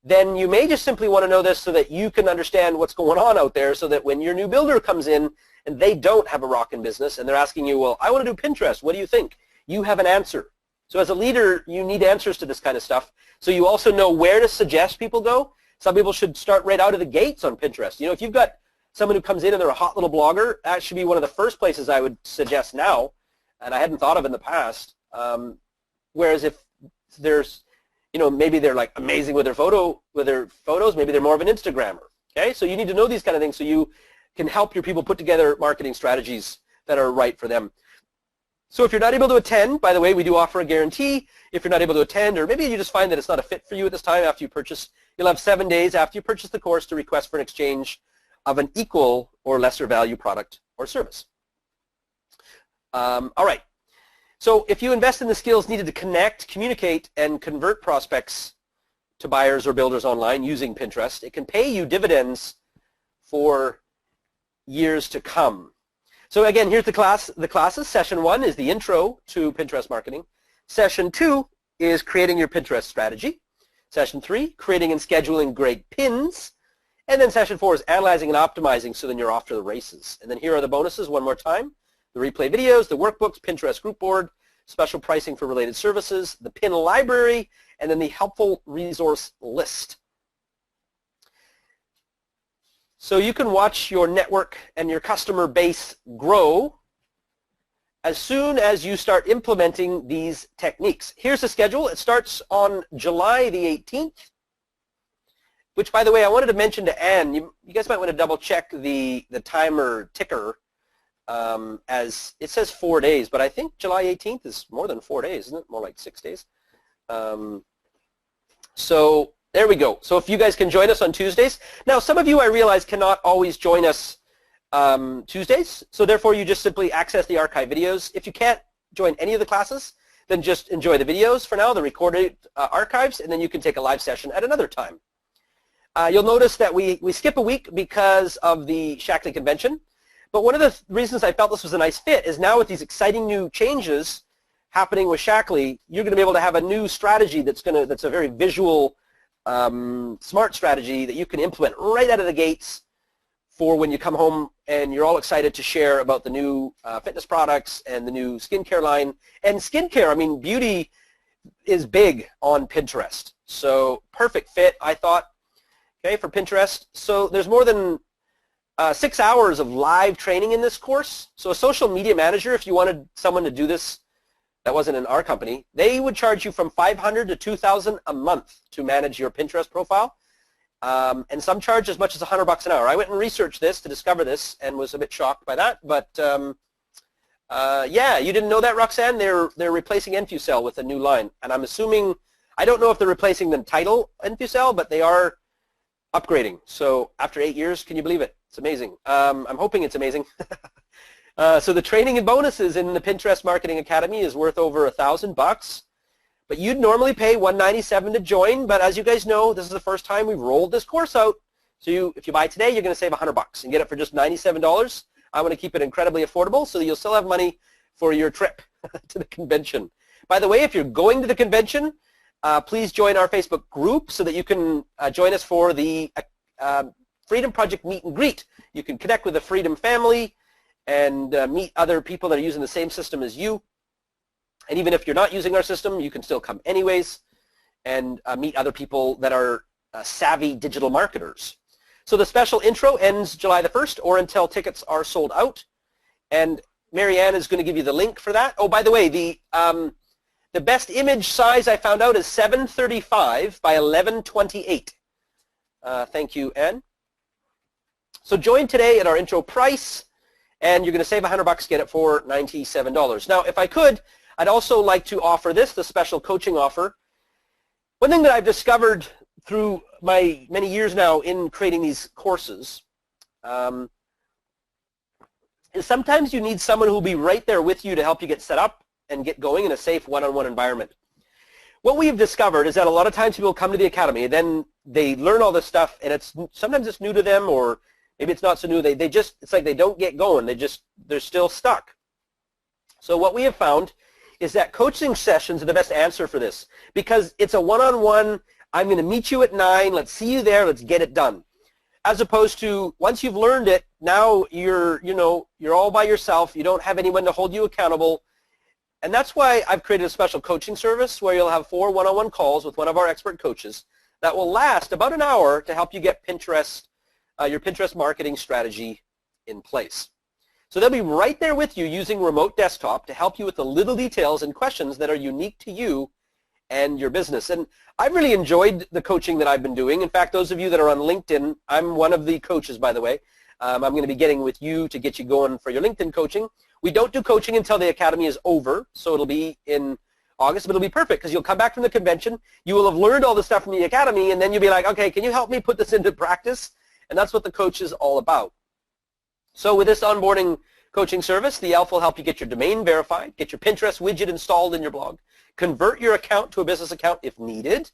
Then you may just simply want to know this so that you can understand what's going on out there, so that when your new builder comes in and they don't have a rockin' business and they're asking you, well, I want to do Pinterest, what do you think? You have an answer. So as a leader, you need answers to this kind of stuff. So you also know where to suggest people go. Some people should start right out of the gates on Pinterest. If you've got someone who comes in and they're a hot little blogger, that should be one of the first places I would suggest now, and I hadn't thought of in the past. Whereas if there's, maybe they're like amazing with their photos, maybe they're more of an Instagrammer. Okay, so you need to know these kind of things so you can help your people put together marketing strategies that are right for them. So if you're not able to attend, by the way, we do offer a guarantee. If you're not able to attend, or maybe you just find that it's not a fit for you at this time after you purchase, you'll have 7 days after you purchase the course to request for an exchange of an equal or lesser value product or service. All right. So if you invest in the skills needed to connect, communicate, and convert prospects to buyers or builders online using Pinterest, it can pay you dividends for years to come. So again, here's the classes. Session 1 is the intro to Pinterest marketing. Session 2 is creating your Pinterest strategy. Session 3, creating and scheduling great pins. And then session 4 is analyzing and optimizing, so then you're off to the races. And then here are the bonuses one more time. The replay videos, the workbooks, Pinterest group board, special pricing for related services, the pin library, and then the helpful resource list. So you can watch your network and your customer base grow as soon as you start implementing these techniques. Here's the schedule. It starts on July the 18th, which, by the way, I wanted to mention to Anne, you guys might want to double check the timer ticker, as it says 4 days, but I think July 18th is more than 4 days, isn't it? More like 6 days. So there we go. So if you guys can join us on Tuesdays. Now, some of you, I realize, cannot always join us Tuesdays, so therefore you just simply access the archive videos. If you can't join any of the classes, then just enjoy the videos for now, the recorded archives, and then you can take a live session at another time. You'll notice that we skip a week because of the Shaklee convention, but one of the reasons I felt this was a nice fit is now with these exciting new changes happening with Shaklee, you're going to be able to have a new strategy that's a very visual, smart strategy that you can implement right out of the gates for when you come home and you're all excited to share about the new fitness products and the new skincare line. And skincare, I mean, beauty is big on Pinterest. So perfect fit, I thought, okay, for Pinterest. So there's more than 6 hours of live training in this course. So a social media manager, if you wanted someone to do this that wasn't in our company, they would charge you from $500 to $2,000 a month to manage your Pinterest profile. And some charge as much as $100 an hour. I went and researched this to discover this and was a bit shocked by that. But yeah, you didn't know that, Roxanne? They're replacing Infusel with a new line. And I'm assuming, I don't know if they're replacing the title Infusel, but they are upgrading. So after 8 years, can you believe it? It's amazing. I'm hoping it's amazing. So the training and bonuses in the Pinterest Marketing Academy is worth over $1,000. But you'd normally pay $197 to join, but as you guys know, this is the first time we've rolled this course out. So if you buy today, you're going to save $100 and get it for just $97. I want to keep it incredibly affordable so that you'll still have money for your trip to the convention. By the way, if you're going to the convention, please join our Facebook group so that you can join us for the Freedom Project Meet and Greet. You can connect with the Freedom family and meet other people that are using the same system as you. And even if you're not using our system, you can still come anyways and meet other people that are savvy digital marketers. So the special intro ends July the 1st or until tickets are sold out. And Marianne is going to give you the link for that. Oh, by the way, the best image size I found out is 735 by 1128. Thank you, Anne. So join today at our intro price, and you're going to save $100, get it for $97. Now, if I could, I'd also like to offer this, the special coaching offer. One thing that I've discovered through my many years now in creating these courses is sometimes you need someone who will be right there with you to help you get set up and get going in a safe one-on-one environment. What we've discovered is that a lot of times people come to the academy and then they learn all this stuff and sometimes it's new to them, or maybe it's not so new. It's like they don't get going. They're still stuck. So what we have found is that coaching sessions are the best answer for this, because it's a one-on-one. I'm going to meet you at 9. Let's see you there. Let's get it done. As opposed to once you've learned it, now you're all by yourself. You don't have anyone to hold you accountable. And that's why I've created a special coaching service where you'll have 4 one-on-one calls with one of our expert coaches that will last about an hour to help you get your Pinterest marketing strategy in place. So they'll be right there with you using remote desktop to help you with the little details and questions that are unique to you and your business. And I've really enjoyed the coaching that I've been doing. In fact, those of you that are on LinkedIn, I'm one of the coaches, by the way. I'm going to be getting with you to get you going for your LinkedIn coaching. We don't do coaching until the academy is over, so it'll be in August, but it'll be perfect because you'll come back from the convention, you will have learned all the stuff from the academy, and then you'll be like, okay, can you help me put this into practice? And that's what the coach is all about. So with this onboarding coaching service, the ELF will help you get your domain verified, get your Pinterest widget installed in your blog, convert your account to a business account if needed,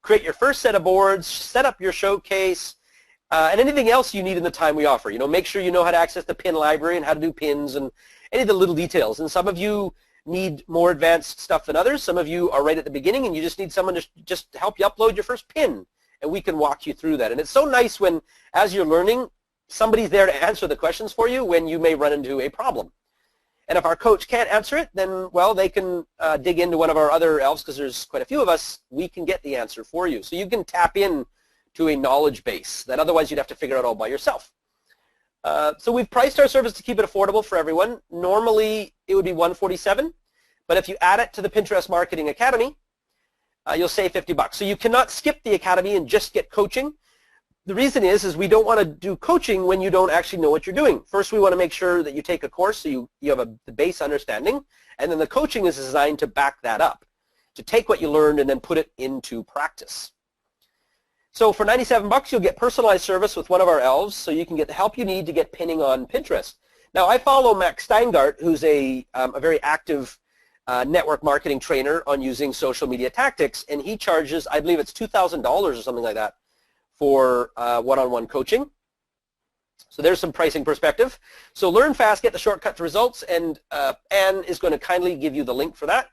create your first set of boards, set up your showcase, and anything else you need in the time we offer. You know, make sure you know how to access the pin library and how to do pins and any of the little details. And some of you need more advanced stuff than others. Some of you are right at the beginning and you just need someone to just help you upload your first pin, and we can walk you through that. And it's so nice when, as you're learning, somebody's there to answer the questions for you when you may run into a problem. And if our coach can't answer it, then, well, they can dig into one of our other elves, because there's quite a few of us. We can get the answer for you. So you can tap in to a knowledge base that otherwise you'd have to figure out all by yourself. So we've priced our service to keep it affordable for everyone. Normally it would be $147, but if you add it to the Pinterest Marketing Academy, you'll save $50. So you cannot skip the academy and just get coaching. The reason is we don't want to do coaching when you don't actually know what you're doing. First, we want to make sure that you take a course so you have the base understanding, and then the coaching is designed to back that up, to take what you learned and then put it into practice. So for $97, you'll get personalized service with one of our elves, so you can get the help you need to get pinning on Pinterest. Now, I follow Max Steingart, who's a very active network marketing trainer on using social media tactics, and he charges, I believe it's $2,000 or something like that, for one-on-one coaching. So there's some pricing perspective. So learn fast, get the shortcut to results, and Anne is going to kindly give you the link for that.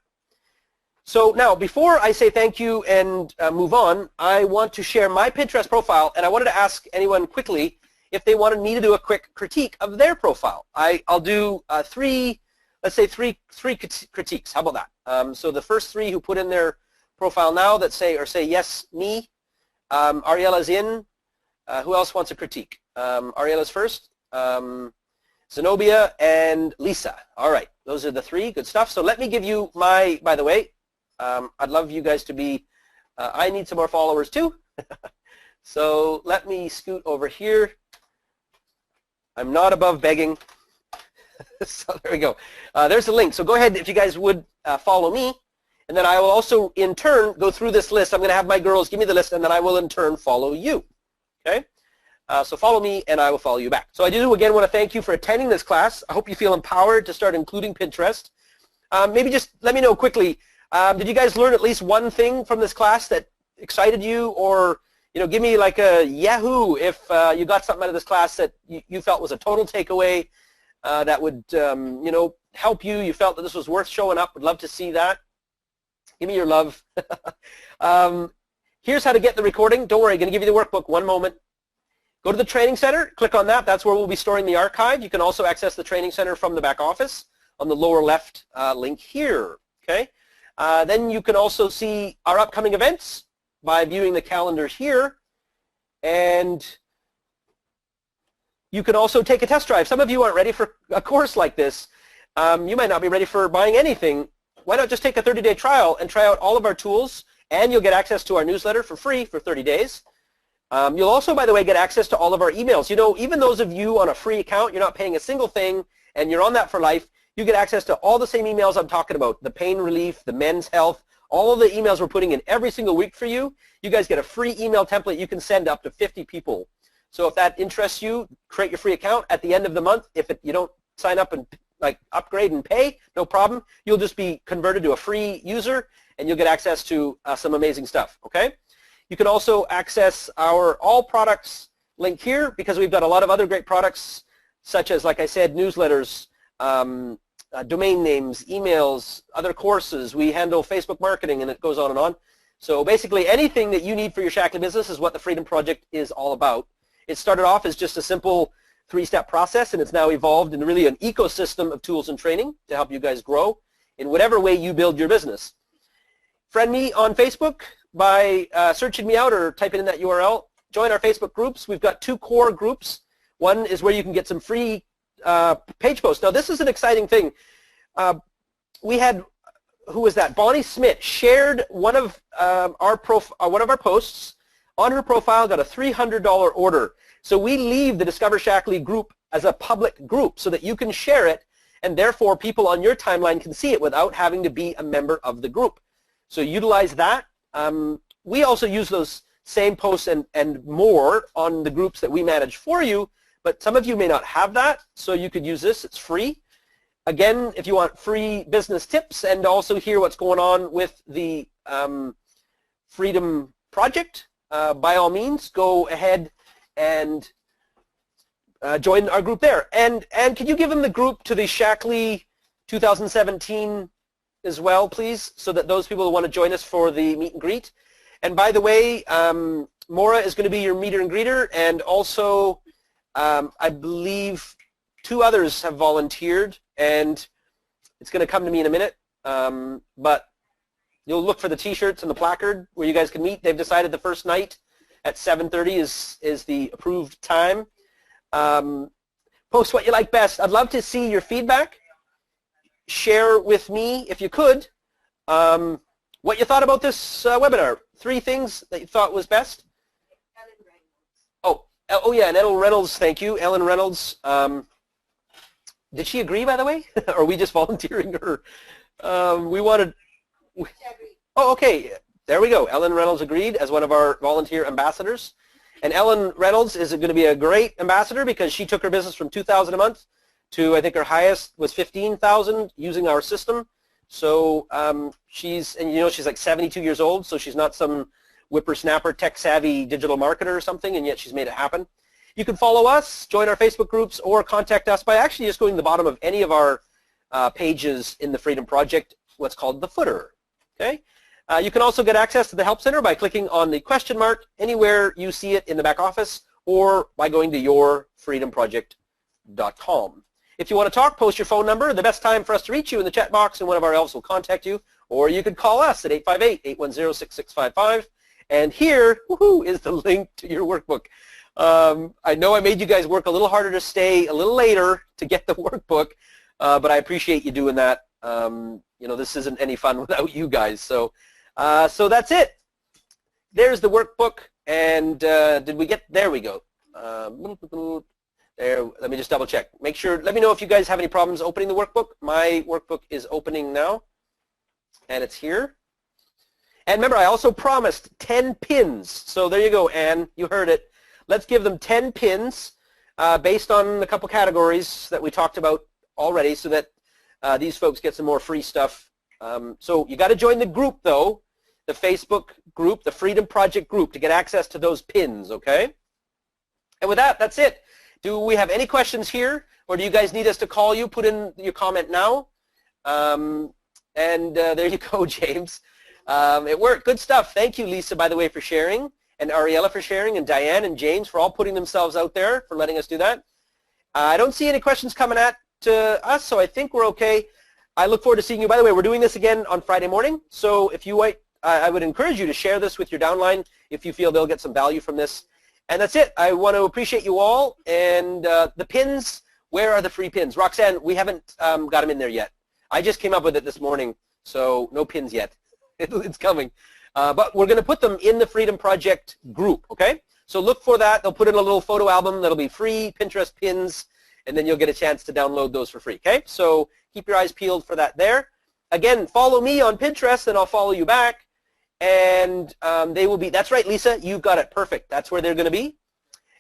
So now, before I say thank you and move on, I want to share my Pinterest profile, and I wanted to ask anyone quickly if they wanted me to do a quick critique of their profile. I'll do three critiques. How about that? So the first three who put in their profile now that say yes, me. Ariela's in. Who else wants a critique? Ariela's first. Zenobia and Lisa. All right, those are the three. Good stuff. So let me give you my, by the way, I'd love you guys to be, I need some more followers too. So let me scoot over here. I'm not above begging. So there we go. There's the link. So go ahead, if you guys would follow me. And then I will also, in turn, go through this list. I'm going to have my girls give me the list, and then I will, in turn, follow you. Okay? So follow me, and I will follow you back. So I do, again, want to thank you for attending this class. I hope you feel empowered to start including Pinterest. Maybe just let me know quickly, did you guys learn at least one thing from this class that excited you? Or, you know, give me like a Yahoo if you got something out of this class that you felt was a total takeaway that would, you know, help you. You felt that this was worth showing up. Would love to see that. Give me your love. Here's how to get the recording. Don't worry, I'm going to give you the workbook. One moment. Go to the Training Center. Click on that. That's where we'll be storing the archive. You can also access the Training Center from the back office on the lower left link here. Okay. Then you can also see our upcoming events by viewing the calendar here. And you can also take a test drive. Some of you aren't ready for a course like this. You might not be ready for buying anything. Why not just take a 30-day trial and try out all of our tools, and you'll get access to our newsletter for free for 30 days. You'll also, by the way, get access to all of our emails. You know, even those of you on a free account, you're not paying a single thing, and you're on that for life, you get access to all the same emails I'm talking about, the pain relief, the men's health, all of the emails we're putting in every single week for you. You guys get a free email template you can send up to 50 people. So if that interests you, create your free account. At the end of the month, if you don't sign up and like upgrade and pay, no problem. You'll just be converted to a free user, and you'll get access to some amazing stuff, okay? You can also access our all products link here, because we've got a lot of other great products, such as, like I said, newsletters, domain names, emails, other courses. We handle Facebook marketing, and it goes on and on. So basically anything that you need for your Shaklee business is what the Freedom Project is all about. It started off as just a simple 3-step process, and it's now evolved into really an ecosystem of tools and training to help you guys grow in whatever way you build your business. Friend me on Facebook by searching me out or typing in that URL. Join our Facebook groups. We've got 2 core groups. One is where you can get some free page posts. Now, this is an exciting thing. We had, who was that? Bonnie Smith shared one of our posts on her profile, got a $300 order. So we leave the Discover Shaklee group as a public group so that you can share it, and therefore people on your timeline can see it without having to be a member of the group. So utilize that. We also use those same posts and more on the groups that we manage for you, but some of you may not have that, so you could use this. It's free. Again, if you want free business tips and also hear what's going on with the Freedom Project, by all means, go ahead and join our group there. And can you give them the group to the Shaklee 2017 as well, please, so that those people who want to join us for the meet and greet. And by the way, Maura is going to be your meet and greeter, and also I believe 2 others have volunteered, and it's going to come to me in a minute, but you'll look for the t-shirts and the placard where you guys can meet. They've decided the first night at 7:30 is the approved time. Post what you like best. I'd love to see your feedback. Share with me, if you could, what you thought about this webinar. 3 things that you thought was best. Oh yeah, and Ellen Reynolds, thank you. Ellen Reynolds, did she agree, by the way? Or are we just volunteering her? We wanted... Oh, okay. There we go. Ellen Reynolds agreed as one of our volunteer ambassadors. And Ellen Reynolds is going to be a great ambassador because she took her business from $2,000 a month to, I think her highest was $15,000 using our system. So she's like 72 years old, so she's not some whippersnapper, tech-savvy digital marketer or something, and yet she's made it happen. You can follow us, join our Facebook groups, or contact us by actually just going to the bottom of any of our pages in the Freedom Project, what's called the footer. Okay. You can also get access to the Help Center by clicking on the question mark anywhere you see it in the back office, or by going to yourfreedomproject.com. If you want to talk, post your phone number. The best time for us to reach you in the chat box, and one of our elves will contact you. Or you could call us at 858-810-6655. And here, woohoo, is the link to your workbook. I know I made you guys work a little harder to stay a little later to get the workbook, but I appreciate you doing that. This isn't any fun without you guys. So that's it. There's the workbook. And did we get, there we go. There, let me just double check. Make sure, let me know if you guys have any problems opening the workbook. My workbook is opening now, and it's here. And remember, I also promised 10 pins. So there you go, Anne. You heard it. Let's give them 10 pins based on a couple categories that we talked about already, so that these folks get some more free stuff. So you got to join the group, though, the Facebook group, the Freedom Project group, to get access to those pins, okay? And with that, that's it. Do we have any questions here, or do you guys need us to call you? Put in your comment now. There you go, James. It worked. Good stuff. Thank you, Lisa, by the way, for sharing, and Ariella for sharing, and Diane and James for all putting themselves out there, for letting us do that. I don't see any questions coming at us, so I think we're okay. I look forward to seeing you. By the way, we're doing this again on Friday morning, so if you wait, I would encourage you to share this with your downline if you feel they'll get some value from this. And that's it. I want to appreciate you all. And the pins, where are the free pins? Roxanne, we haven't got them in there yet. I just came up with it this morning, so no pins yet. It's coming. But we're going to put them in the Freedom Project group, okay? So look for that. They'll put in a little photo album that'll be free, Pinterest pins, and then you'll get a chance to download those for free, okay? So keep your eyes peeled for that there. Again, follow me on Pinterest, and I'll follow you back. And they will be, that's right, Lisa, you've got it perfect. That's where they're going to be.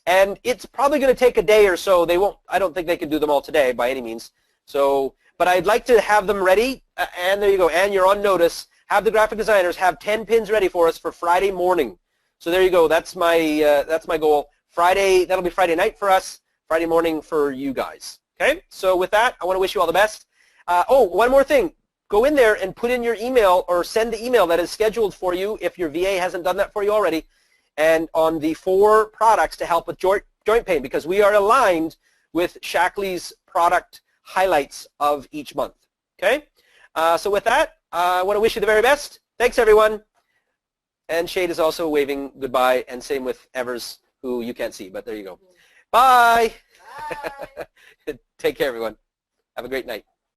And it's probably going to take a day or so. They won't, I don't think they can do them all today by any means. So, but I'd like to have them ready. And there you go. And you're on notice. Have the graphic designers have 10 pins ready for us for Friday morning. So there you go. That's my goal. Friday, that'll be Friday night for us. Friday morning for you guys. Okay. So with that, I want to wish you all the best. Oh, one more thing. Go in there and put in your email, or send the email that is scheduled for you if your VA hasn't done that for you already, and on the 4 products to help with joint pain, because we are aligned with Shaklee's product highlights of each month. Okay? So with that, I want to wish you the very best. Thanks, everyone. And Shade is also waving goodbye, and same with Evers, who you can't see, but there you go. Bye. Bye. Take care, everyone. Have a great night.